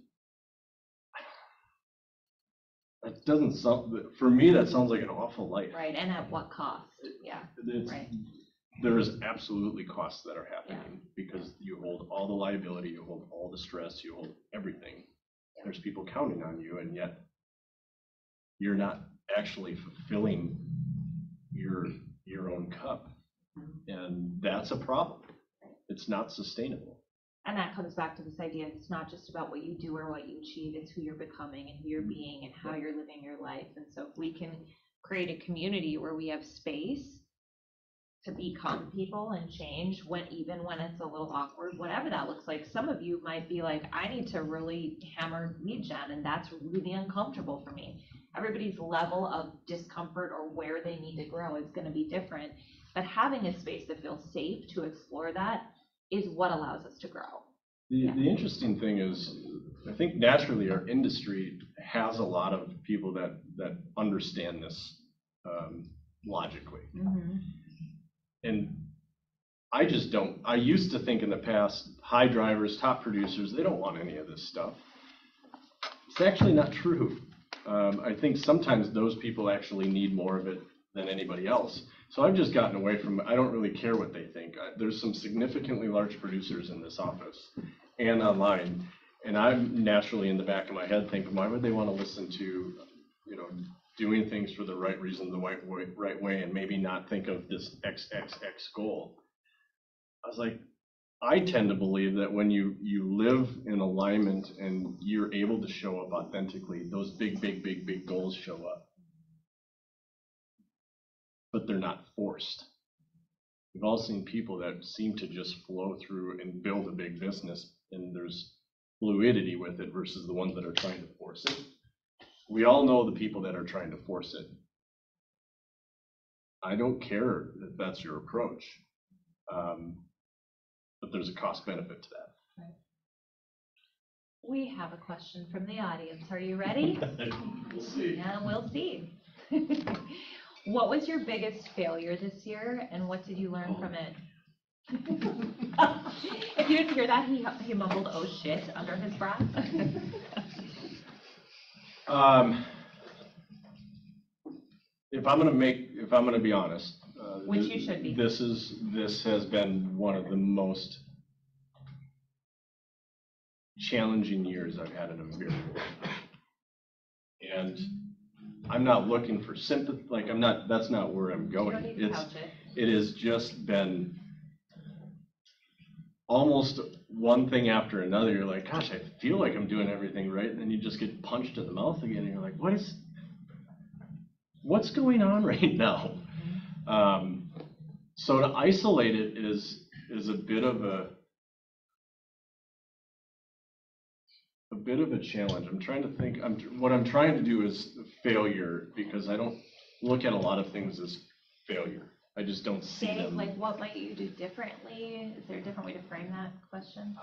That doesn't sound, for me, that sounds like an awful life. Right, and at what cost? Yeah, right. There is absolutely costs that are happening because you hold all the liability, you hold all the stress, you hold everything. There's people counting on you, and yet you're not actually fulfilling your own cup. And that's a problem. It's not sustainable. And that comes back to this idea, it's not just about what you do or what you achieve, it's who you're becoming and who you're being and how you're living your life. And so if we can create a community where we have space to become people and change, even when it's a little awkward, whatever that looks like. Some of you might be like, I need to really hammer lead gen, and that's really uncomfortable for me. Everybody's level of discomfort or where they need to grow is going to be different. But having a space that feels safe to explore that is what allows us to grow. The interesting thing is, I think naturally our industry has a lot of people that understand this logically. And I just don't. I used to think in the past, high drivers, top producers, they don't want any of this stuff. It's actually not true. I think sometimes those people actually need more of it than anybody else So I've just gotten away from, I don't really care what they think. There's some significantly large producers in this office and online. And I'm naturally in the back of my head thinking, why would they want to listen to, doing things for the right reason, the right way, and maybe not think of this XXX goal? I was like, I tend to believe that when you live in alignment and you're able to show up authentically, those big goals show up. But they're not forced. We've all seen people that seem to just flow through and build a big business, and there's fluidity with it versus the ones that are trying to force it. We all know the people that are trying to force it. I don't care if that's your approach, but there's a cost benefit to that. Right. We have a question from the audience. Are you ready? We'll see. Yeah, we'll see. What was your biggest failure this year, and what did you learn from it? If you didn't hear that, he mumbled, "Oh shit," under his breath. If I'm gonna be honest, Which you should be. This has been one of the most challenging years I've had in a very long time. And I'm not looking for sympathy, that's not where I'm You going. don't need to couch it. It has just been almost one thing after another. You're like, gosh, I feel like I'm doing everything right, and then you just get punched in the mouth again, and you're like, what's going on right now? So to isolate it is a bit of a challenge. I'm trying to think. What I'm trying to do is failure, because I don't look at a lot of things as failure. I just don't see them. Like, what might you do differently? Is there a different way to frame that question?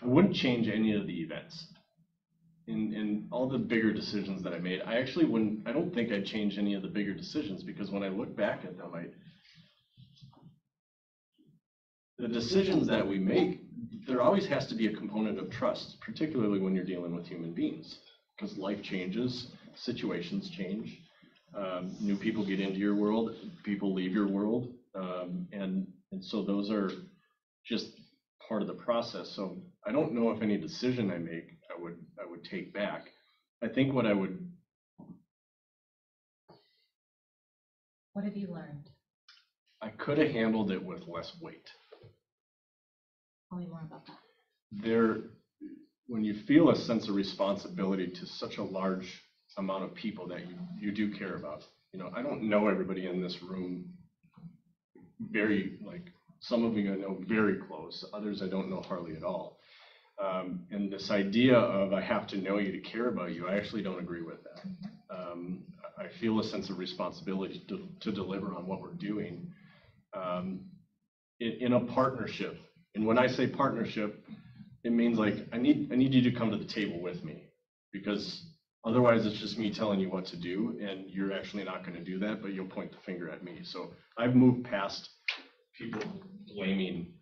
I wouldn't change any of the events. In all the bigger decisions that I made, I don't think I'd change any of the bigger decisions, because when I look back at them, the decisions that we make, there always has to be a component of trust, particularly when you're dealing with human beings, because life changes, situations change, new people get into your world, people leave your world, and so those are just part of the process. So I don't know if any decision I make I would take back. I think what have you learned? I could have handled it with less weight. Tell me more about that. When you feel a sense of responsibility to such a large amount of people that you do care about, I don't know everybody in this room some of you I know very close, others I don't know hardly at all. And this idea of I have to know you to care about you, I actually don't agree with that. I feel a sense of responsibility to deliver on what we're doing in a partnership. And when I say partnership, it means I need you to come to the table with me, because otherwise it's just me telling you what to do, and you're actually not going to do that, but you'll point the finger at me. So I've moved past people blaming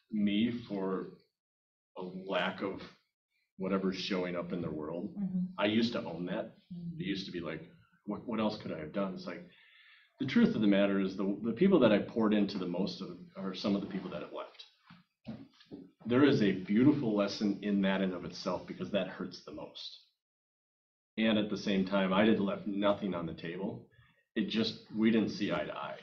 me for a lack of whatever's showing up in their world. I used to own that. It used to be like, what else could I have done? It's like, the truth of the matter is the people that I poured into the most of are some of the people that have left. There is a beautiful lesson in that in of itself, because that hurts the most. And at the same time, I had left nothing on the table. We didn't see eye to eye.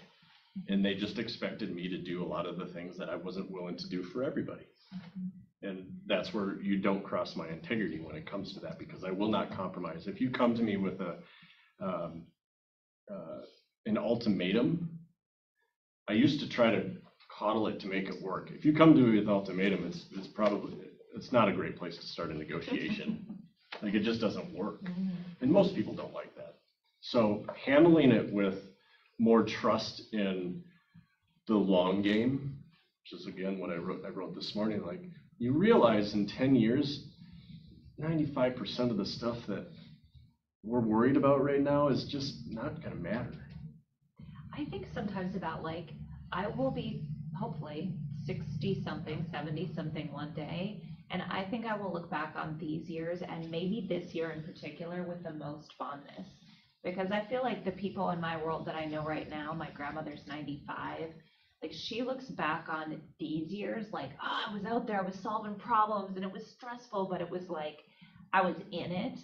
And they just expected me to do a lot of the things that I wasn't willing to do for everybody. And that's where you don't cross my integrity when it comes to that, because I will not compromise. If you come to me with an ultimatum, I used to try to coddle it to make it work. If you come to me with ultimatum, it's not a great place to start a negotiation. It just doesn't work. And most people don't like that. So handling it with more trust in the long game, which is again what I wrote this morning, you realize in 10 years, 95% of the stuff that we're worried about right now is just not gonna matter. I think sometimes about I will be hopefully 60-something, 70-something one day. And I think I will look back on these years and maybe this year in particular with the most fondness. Because I feel like the people in my world that I know right now, my grandmother's 95, like she looks back on these years like, oh, I was out there, I was solving problems and it was stressful, but it was like, I was in it.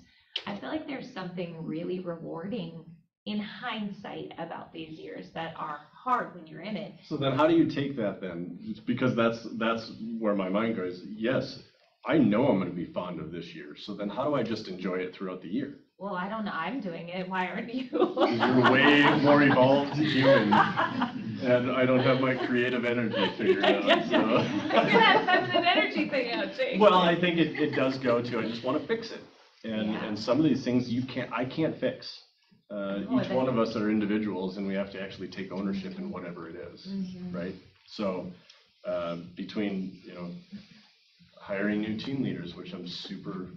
I feel like there's something really rewarding in hindsight about these years that are hard when you're in it. So then how do you take that then? Because that's where my mind goes. Yes, I know I'm gonna be fond of this year. So then how do I just enjoy it throughout the year? Well, I don't know, I'm doing it, why aren't you? You're way more evolved human, and I don't have my creative energy figured out, so. Get that feminine energy thing out, Jake. Well, I think it does go to, I just wanna fix it. Yeah. And some of these things I can't fix. Each one of us are individuals and we have to actually take ownership in whatever it is, right? So, between, hiring new team leaders, which I'm super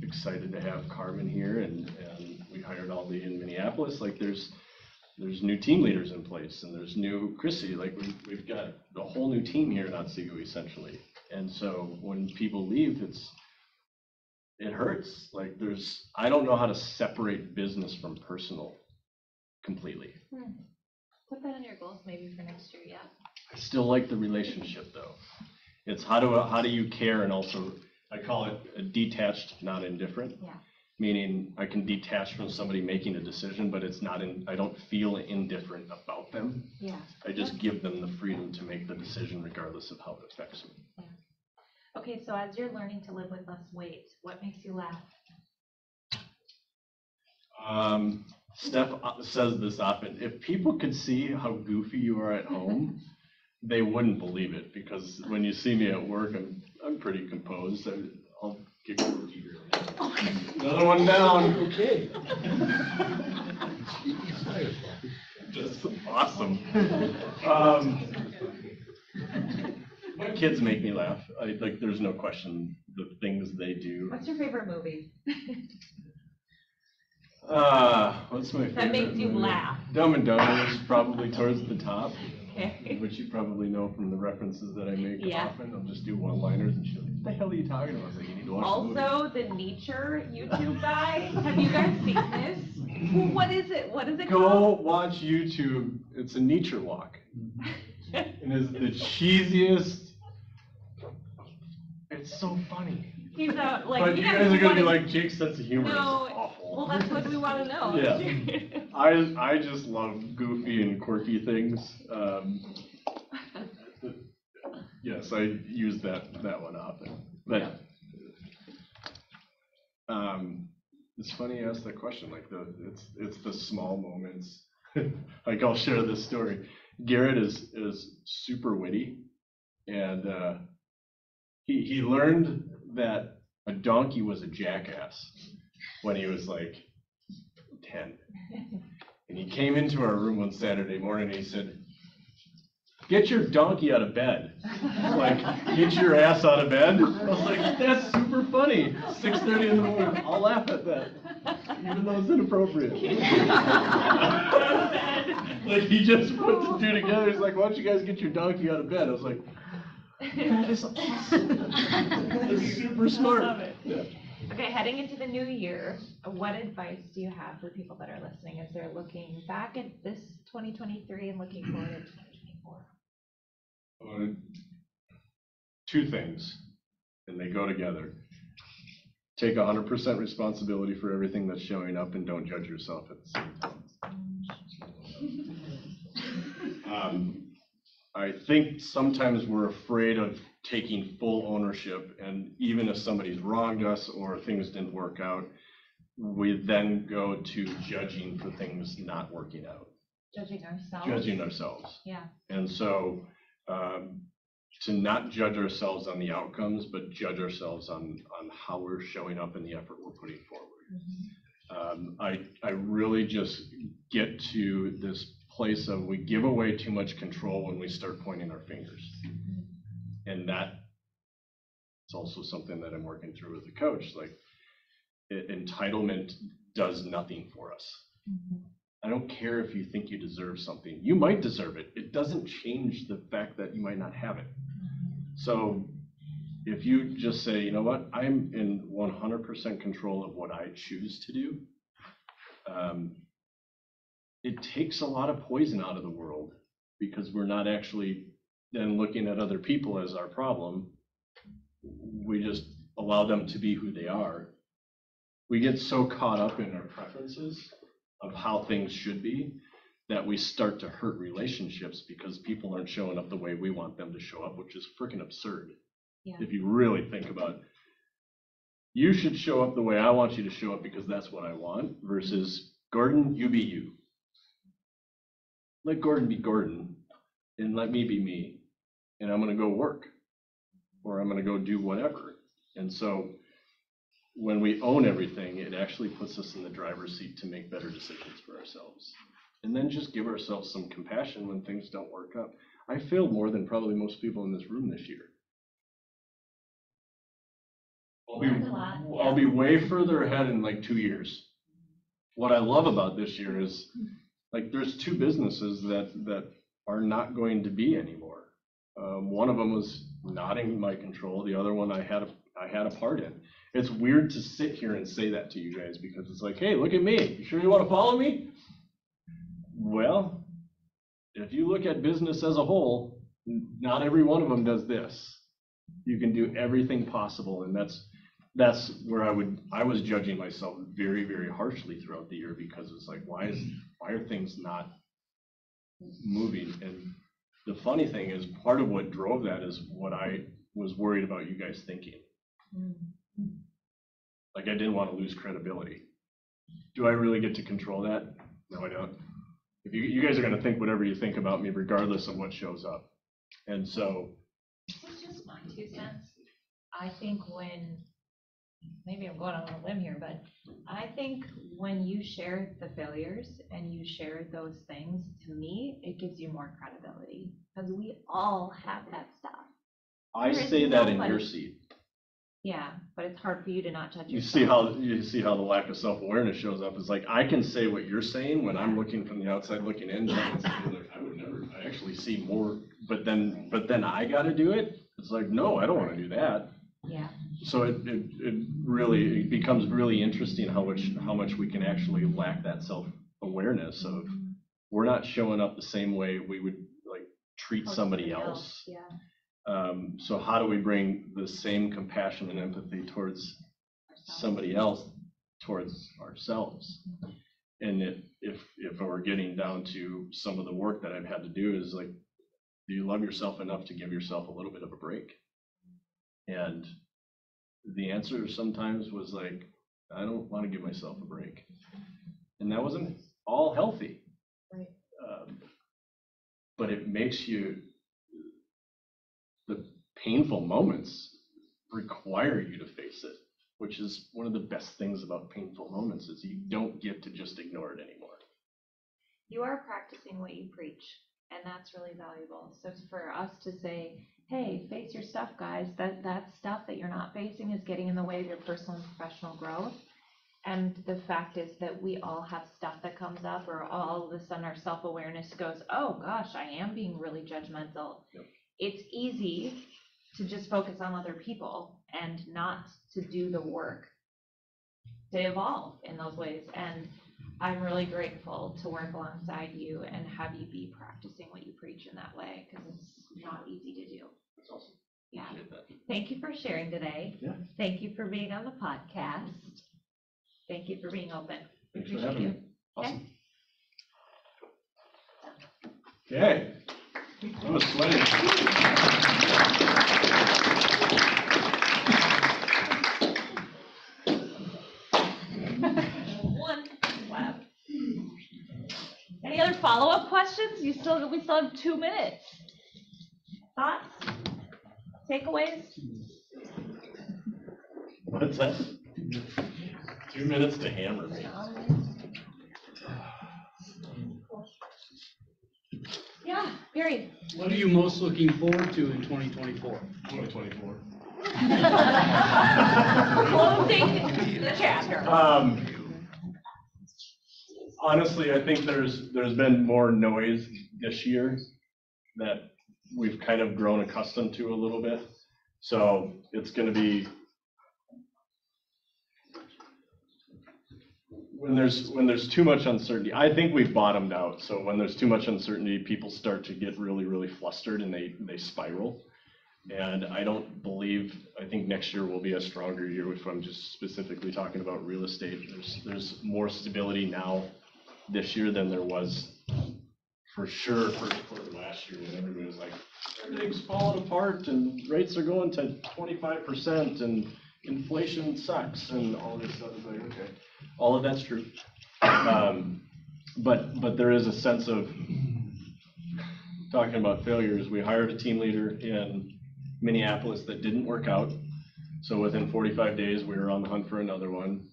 excited to have Carmen here, and we hired Aldi in Minneapolis, like there's new team leaders in place, and there's new Chrissy, like we've got a whole new team here in Otsego essentially. And so when people leave, it hurts. Like I don't know how to separate business from personal completely. Put that on your goals maybe for next year, yeah. I still like the relationship though. It's how do you care, and also I call it a detached, not indifferent. Yeah. Meaning I can detach from somebody making a decision, but I don't feel indifferent about them. Yeah. I just give them the freedom to make the decision regardless of how it affects me. Yeah. Okay, so as you're learning to live with less weight, what makes you laugh? Steph says this often. If people could see how goofy you are at home, they wouldn't believe it, because when you see me at work, I'm pretty composed. I'll kick over to you. Another one down. Okay. Just awesome. My kids make me laugh. There's no question the things they do. What's your favorite movie? What's my favorite That makes you movie? laugh. Dumb and Dumber is probably towards the top, Okay. which you probably know from the references that I make Yeah. often. I'll just do one-liners and she's like, what the hell are you talking about? I was like, you need to watch the movie. Also, the Nature YouTube guy. Have you guys seen this? Well, what is it? What is it Go called? watch YouTube. It's a nature walk. It is the cheesiest. It's so funny. He's a, like, But you guys are gonna be like, Jake's sense of humor is No, awful. well, that's what we want to know. Yeah. I just love goofy and quirky things. Yes, I use that one often. But it's funny you asked that question. Like it's the small moments. Like I'll share this story. Garrett is super witty, and he learned that a donkey was a jackass when he was like 10. And he came into our room one Saturday morning and he said, "Get your donkey out of bed." Like, get your ass out of bed? I was like, that's super funny. 6:30 in the morning, I'll laugh at that, even though it's inappropriate. Like, he just put the two together, he's like, why don't you guys get your donkey out of bed? I was like, that is awesome. That's super smart. Love it. Yeah. Okay, heading into the new year, what advice do you have for people that are listening as they're looking back at this 2023 and looking forward to 2024? Two things, and they go together. Take 100% responsibility for everything that's showing up, and don't judge yourself at the same time. I think sometimes we're afraid of taking full ownership, and even if somebody's wronged us or things didn't work out, we then go to judging for things not working out. Judging ourselves? Judging ourselves. Yeah. And so to not judge ourselves on the outcomes, but judge ourselves on how we're showing up and the effort we're putting forward. I really just get to this place of we give away too much control when we start pointing our fingers. And that is also something that I'm working through with the coach. Like, entitlement does nothing for us. I don't care if you think you deserve something. You might deserve it. It doesn't change the fact that you might not have it. So if you just say, you know what, I'm in 100% control of what I choose to do, it takes a lot of poison out of the world because we're not actually then looking at other people as our problem. We just allow them to be who they are. We get so caught up in our preferences of how things should be that we start to hurt relationships because people aren't showing up the way we want them to show up, which is freaking absurd. Yeah. If you really think about it. You should show up the way I want you to show up because that's what I want, versus Gordon, you be you. Let Gordon be Gordon and let me be me. And I'm gonna go work or I'm gonna go do whatever. And so when we own everything, it actually puts us in the driver's seat to make better decisions for ourselves. And then just give ourselves some compassion when things don't work out. I failed more than probably most people in this room this year. I'll be way further ahead in like 2 years. What I love about this year is like there's 2 businesses that are not going to be anymore. One of them was not in my control. The other one I had a part in. It's weird to sit here and say that to you guys because it's like, hey, look at me. You sure you want to follow me? Well, if you look at business as a whole, not every one of them does this. You can do everything possible, and that's where I was judging myself very, very harshly throughout the year because it's like, why are things not moving? And the funny thing is, part of what drove that is what I was worried about you guys thinking. Like I didn't want to lose credibility. Do I really get to control that? No, I don't. If you guys are going to think whatever you think about me, regardless of what shows up. And so. This is just my 2 cents. I think maybe I'm going on a limb here, but I think when you share the failures and you share those things, to me, it gives you more credibility because we all have that stuff. I say that in your seat. Yeah, but it's hard for you to not judge yourself. You see how the lack of self-awareness shows up. It's like I can say what you're saying when I'm looking from the outside looking in. I would never. I actually see more, but then I got to do it. It's like no, I don't want to do that. Yeah. So it really becomes really interesting how much we can actually lack that self-awareness of we're not showing up the same way we would like treat somebody else. Yeah. So how do we bring the same compassion and empathy towards somebody else, towards ourselves? And if we're getting down to some of the work that I've had to do is like, do you love yourself enough to give yourself a little bit of a break? And the answer sometimes was like, I don't want to give myself a break. And that wasn't all healthy. Right. But it makes you, the painful moments require you to face it, which is one of the best things about painful moments is you don't get to just ignore it anymore. You are practicing what you preach, and that's really valuable. So for us to say, hey, face your stuff, guys, that stuff that you're not facing is getting in the way of your personal and professional growth. And the fact is that we all have stuff that comes up, or all of a sudden our self-awareness goes, oh gosh, I am being really judgmental. Yep. It's easy to just focus on other people and not to do the work to evolve in those ways. And I'm really grateful to work alongside you and have you be practicing what you preach in that way, because it's not easy to do. That's awesome. Yeah. Thank you for sharing today. Yeah. Thank you for being on the podcast. Thank you for being open. Thanks for having me. Awesome. Okay. I was sweating. Wow. Any other follow-up questions? We still have 2 minutes. Thoughts? Takeaways? What's that? 2 minutes to hammer me. Yeah, period. What are you most looking forward to in 2024? 2024. Closing the chapter. Honestly, I think there's been more noise this year that we've kind of grown accustomed to a little bit. So it's gonna be, when there's too much uncertainty, I think we've bottomed out. So when there's too much uncertainty, people start to get really, really flustered and they spiral. And I think next year will be a stronger year if I'm just specifically talking about real estate. There's more stability now this year than there was for sure for last year when everybody was like, everything's falling apart and rates are going to 25% and inflation sucks and all this stuff. Is like, okay, all of that's true. But there is a sense of talking about failures. We hired a team leader in Minneapolis that didn't work out. So within 45 days, we were on the hunt for another one.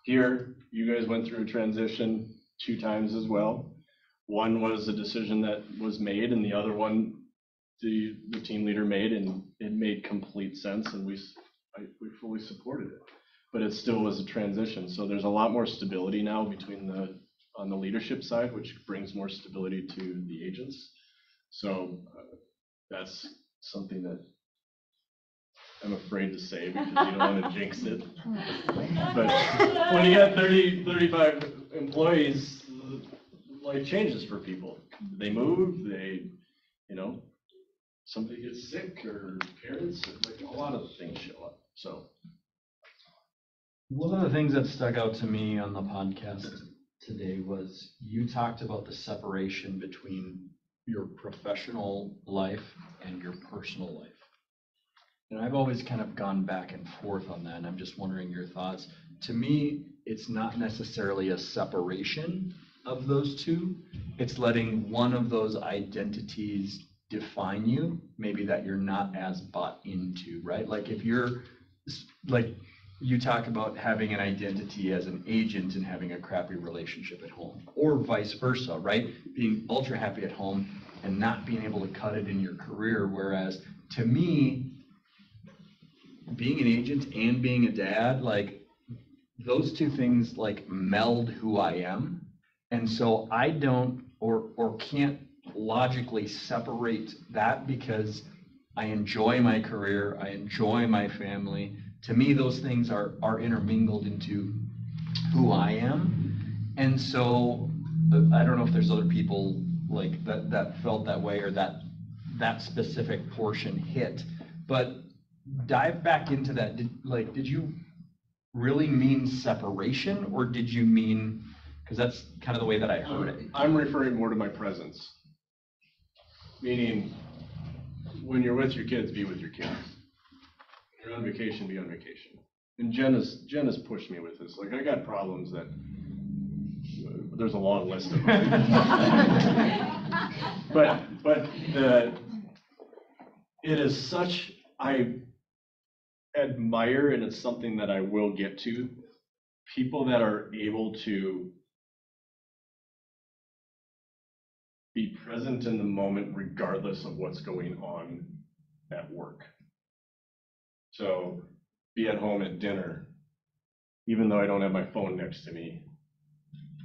Here, you guys went through a transition 2 times as well. One was a decision that was made, and the other one, the team leader made, and it made complete sense, and we fully supported it. But it still was a transition. So there's a lot more stability now on the leadership side, which brings more stability to the agents. So that's something that I'm afraid to say because you don't want to jinx it. But when you got 35 employees, life changes for people. They move, somebody gets sick or parents, like a lot of things show up, so. One of the things that stuck out to me on the podcast today was you talked about the separation between your professional life and your personal life. And I've always kind of gone back and forth on that, and I'm just wondering your thoughts. To me, it's not necessarily a separation of those two. It's letting one of those identities define you, maybe that you're not as bought into, right? Like if you're, like you talk about having an identity as an agent and having a crappy relationship at home, or vice versa, right? Being ultra happy at home and not being able to cut it in your career. Whereas to me, being an agent and being a dad, like those two things like meld who I am. And so I don't or can't logically separate that because I enjoy my career, I enjoy my family. To me, those things are intermingled into who I am. And so I don't know if there's other people like that felt that way or that specific portion hit, but dive back into that. Did you really mean separation, or did you mean, because that's kind of the way that I heard it. I'm referring more to my presence. Meaning, when you're with your kids, be with your kids. When you're on vacation, be on vacation. And Jen has pushed me with this. Like, I got problems that, there's a long list of them. but it is such, I admire, and it's something that I will get to, people that are able to be present in the moment regardless of what's going on at work. So be at home at dinner, even though I don't have my phone next to me,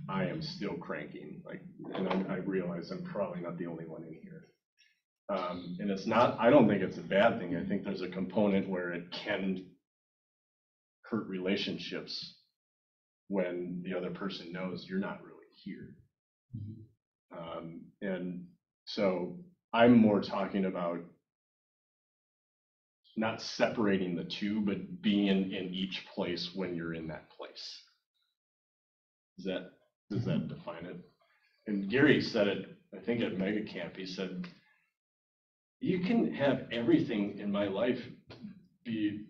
I am still cranking. And I realize I'm probably not the only one in here. And it's not, I don't think it's a bad thing. I think there's a component where it can hurt relationships when the other person knows you're not really here. And so I'm more talking about not separating the two, but being in each place when you're in that place. Does that define it? And Gary said it, I think at Mega Camp, he said, you can have everything in my life be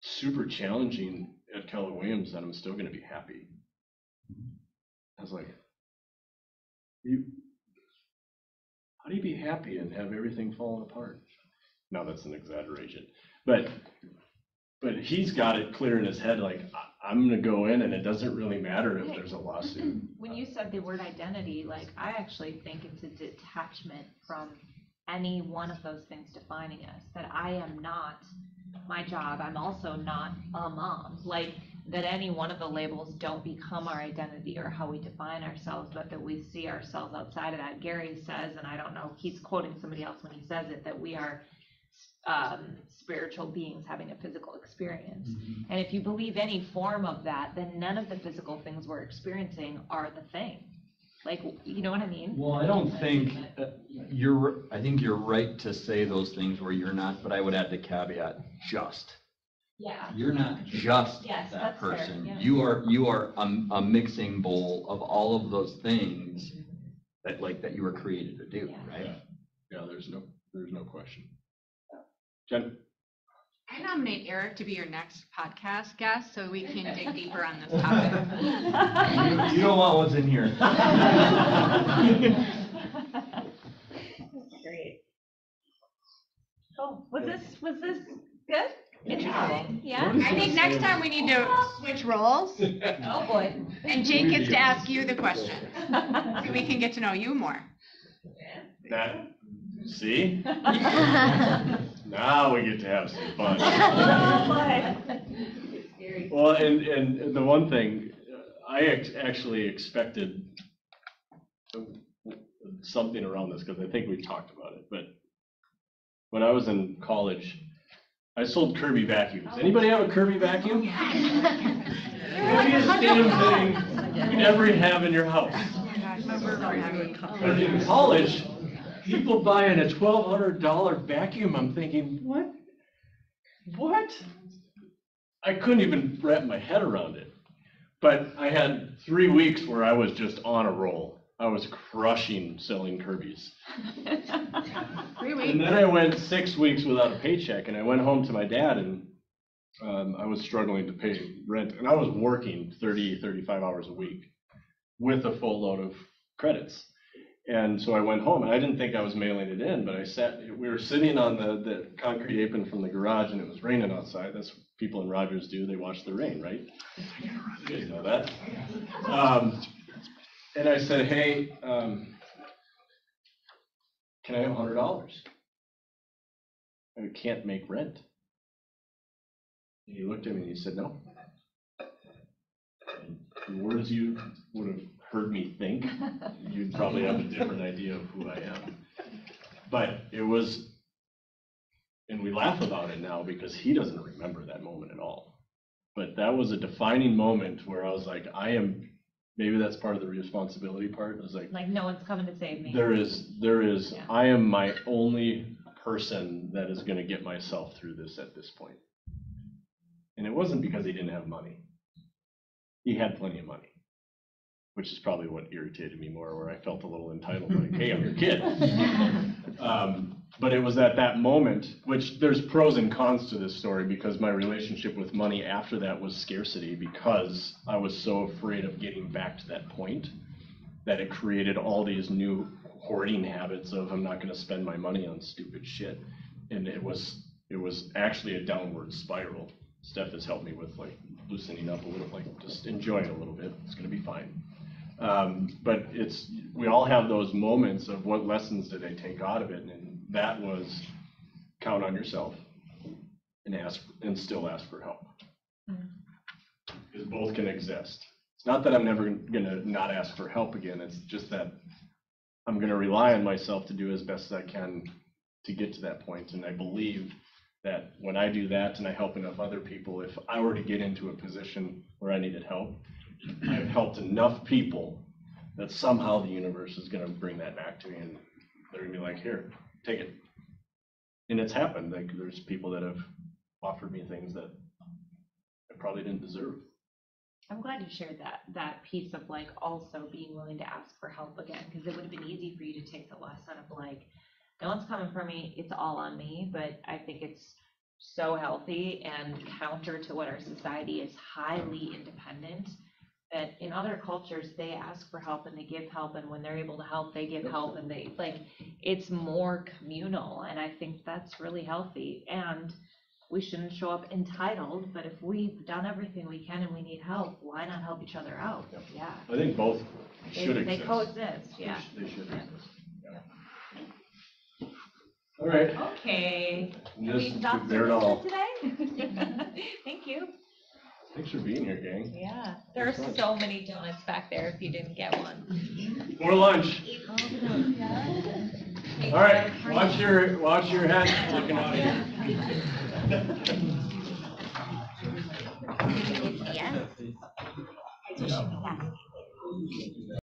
super challenging at Keller Williams and I'm still going to be happy. I was like, how do you be happy and have everything falling apart? Now that's an exaggeration, but he's got it clear in his head. Like, I'm going to go in and it doesn't really matter if there's a lawsuit. When you said the word identity, like I actually think it's a detachment from any one of those things defining us, that I am not my job. I'm also not a mom. Like that any one of the labels don't become our identity or how we define ourselves, but that we see ourselves outside of that. Gary says, and I don't know, he's quoting somebody else when he says it, that we are spiritual beings having a physical experience. And if you believe any form of that, then none of the physical things we're experiencing are the thing. Like, you know what I mean? Well, I don't think, I think you're right to say those things where you're not, but I would add the caveat, just. Yeah. You're not just Yes, that that's fair, person. yeah. You are a mixing bowl of all of those things that you were created to do, Yeah. right? Yeah, there's no question. Jen? I nominate Eric to be your next podcast guest so we can dig deeper on this topic. You don't want what's in here. Great. Cool. Was this good? Interesting? Yeah? I think next time we need to switch roles Oh, boy. and Jake gets to ask you the questions so we can get to know you more. That, see? Now we get to have some fun. Well, and the one thing, I actually expected something around this, because I think we talked about it, but when I was in college, I sold Kirby vacuums. Anybody have a Kirby vacuum? Easiest damn thing you could ever have in your house. But in college, people buying a $1,200 vacuum, I'm thinking, what? What? I couldn't even wrap my head around it. But I had 3 weeks where I was just on a roll. I was crushing selling Kirby's. 3 weeks. And then I went 6 weeks without a paycheck, and I went home to my dad, and I was struggling to pay rent. And I was working 30, 35 hours a week with a full load of credits. And so I went home, and I didn't think I was mailing it in, but we were sitting on the concrete apron from the garage, and it was raining outside. That's what people in Rogers do. They watch the rain, right? You guys know that. And I said, hey, can I have $100? I can't make rent. And he looked at me and he said, no. The words you would have heard me think, you'd probably have a different idea of who I am. But it was, and we laugh about it now because he doesn't remember that moment at all. But that was a defining moment where I was like, maybe that's part of the responsibility part. I was like no one's coming to save me. there is, Yeah. I am my only person that is gonna get myself through this at this point. And it wasn't because he didn't have money. He had plenty of money, which is probably what irritated me more, where I felt a little entitled, like, hey, I'm your kid. But it was at that moment, which there's pros and cons to this story, because my relationship with money after that was scarcity, because I was so afraid of getting back to that point that it created all these new hoarding habits of, I'm not gonna spend my money on stupid shit. And it was actually a downward spiral. Steph has helped me with like loosening up a little, like just enjoy it a little bit. It's gonna be fine. But we all have those moments of what lessons did I take out of it, and that was count on yourself and still ask for help. Because both can exist. It's not that I'm never gonna not ask for help again. It's just that I'm gonna rely on myself to do as best as I can to get to that point. And I believe that when I do that and I help enough other people, if I were to get into a position where I needed help, I've helped enough people that somehow the universe is gonna bring that back to me, and they're gonna be like, here, take it. And it's happened. Like, there's people that have offered me things that I probably didn't deserve. I'm glad you shared that piece of like also being willing to ask for help again, because it would have been easy for you to take the lesson of like, no one's coming for me, it's all on me. But I think it's so healthy and counter to what our society is, highly independent, that in other cultures they ask for help and they give help, and when they're able to help they give help, and they like, it's more communal, and I think that's really healthy. And we shouldn't show up entitled, but if we've done everything we can and we need help, why not help each other out? Yeah. I think both should exist. They coexist, yeah. They should exist. Yeah. All right. Okay. Just We stopped there it all. today? Thank you. Thanks for being here, gang. Yeah, there are so many donuts back there if you didn't get one. For lunch. All right, watch your head looking out of here.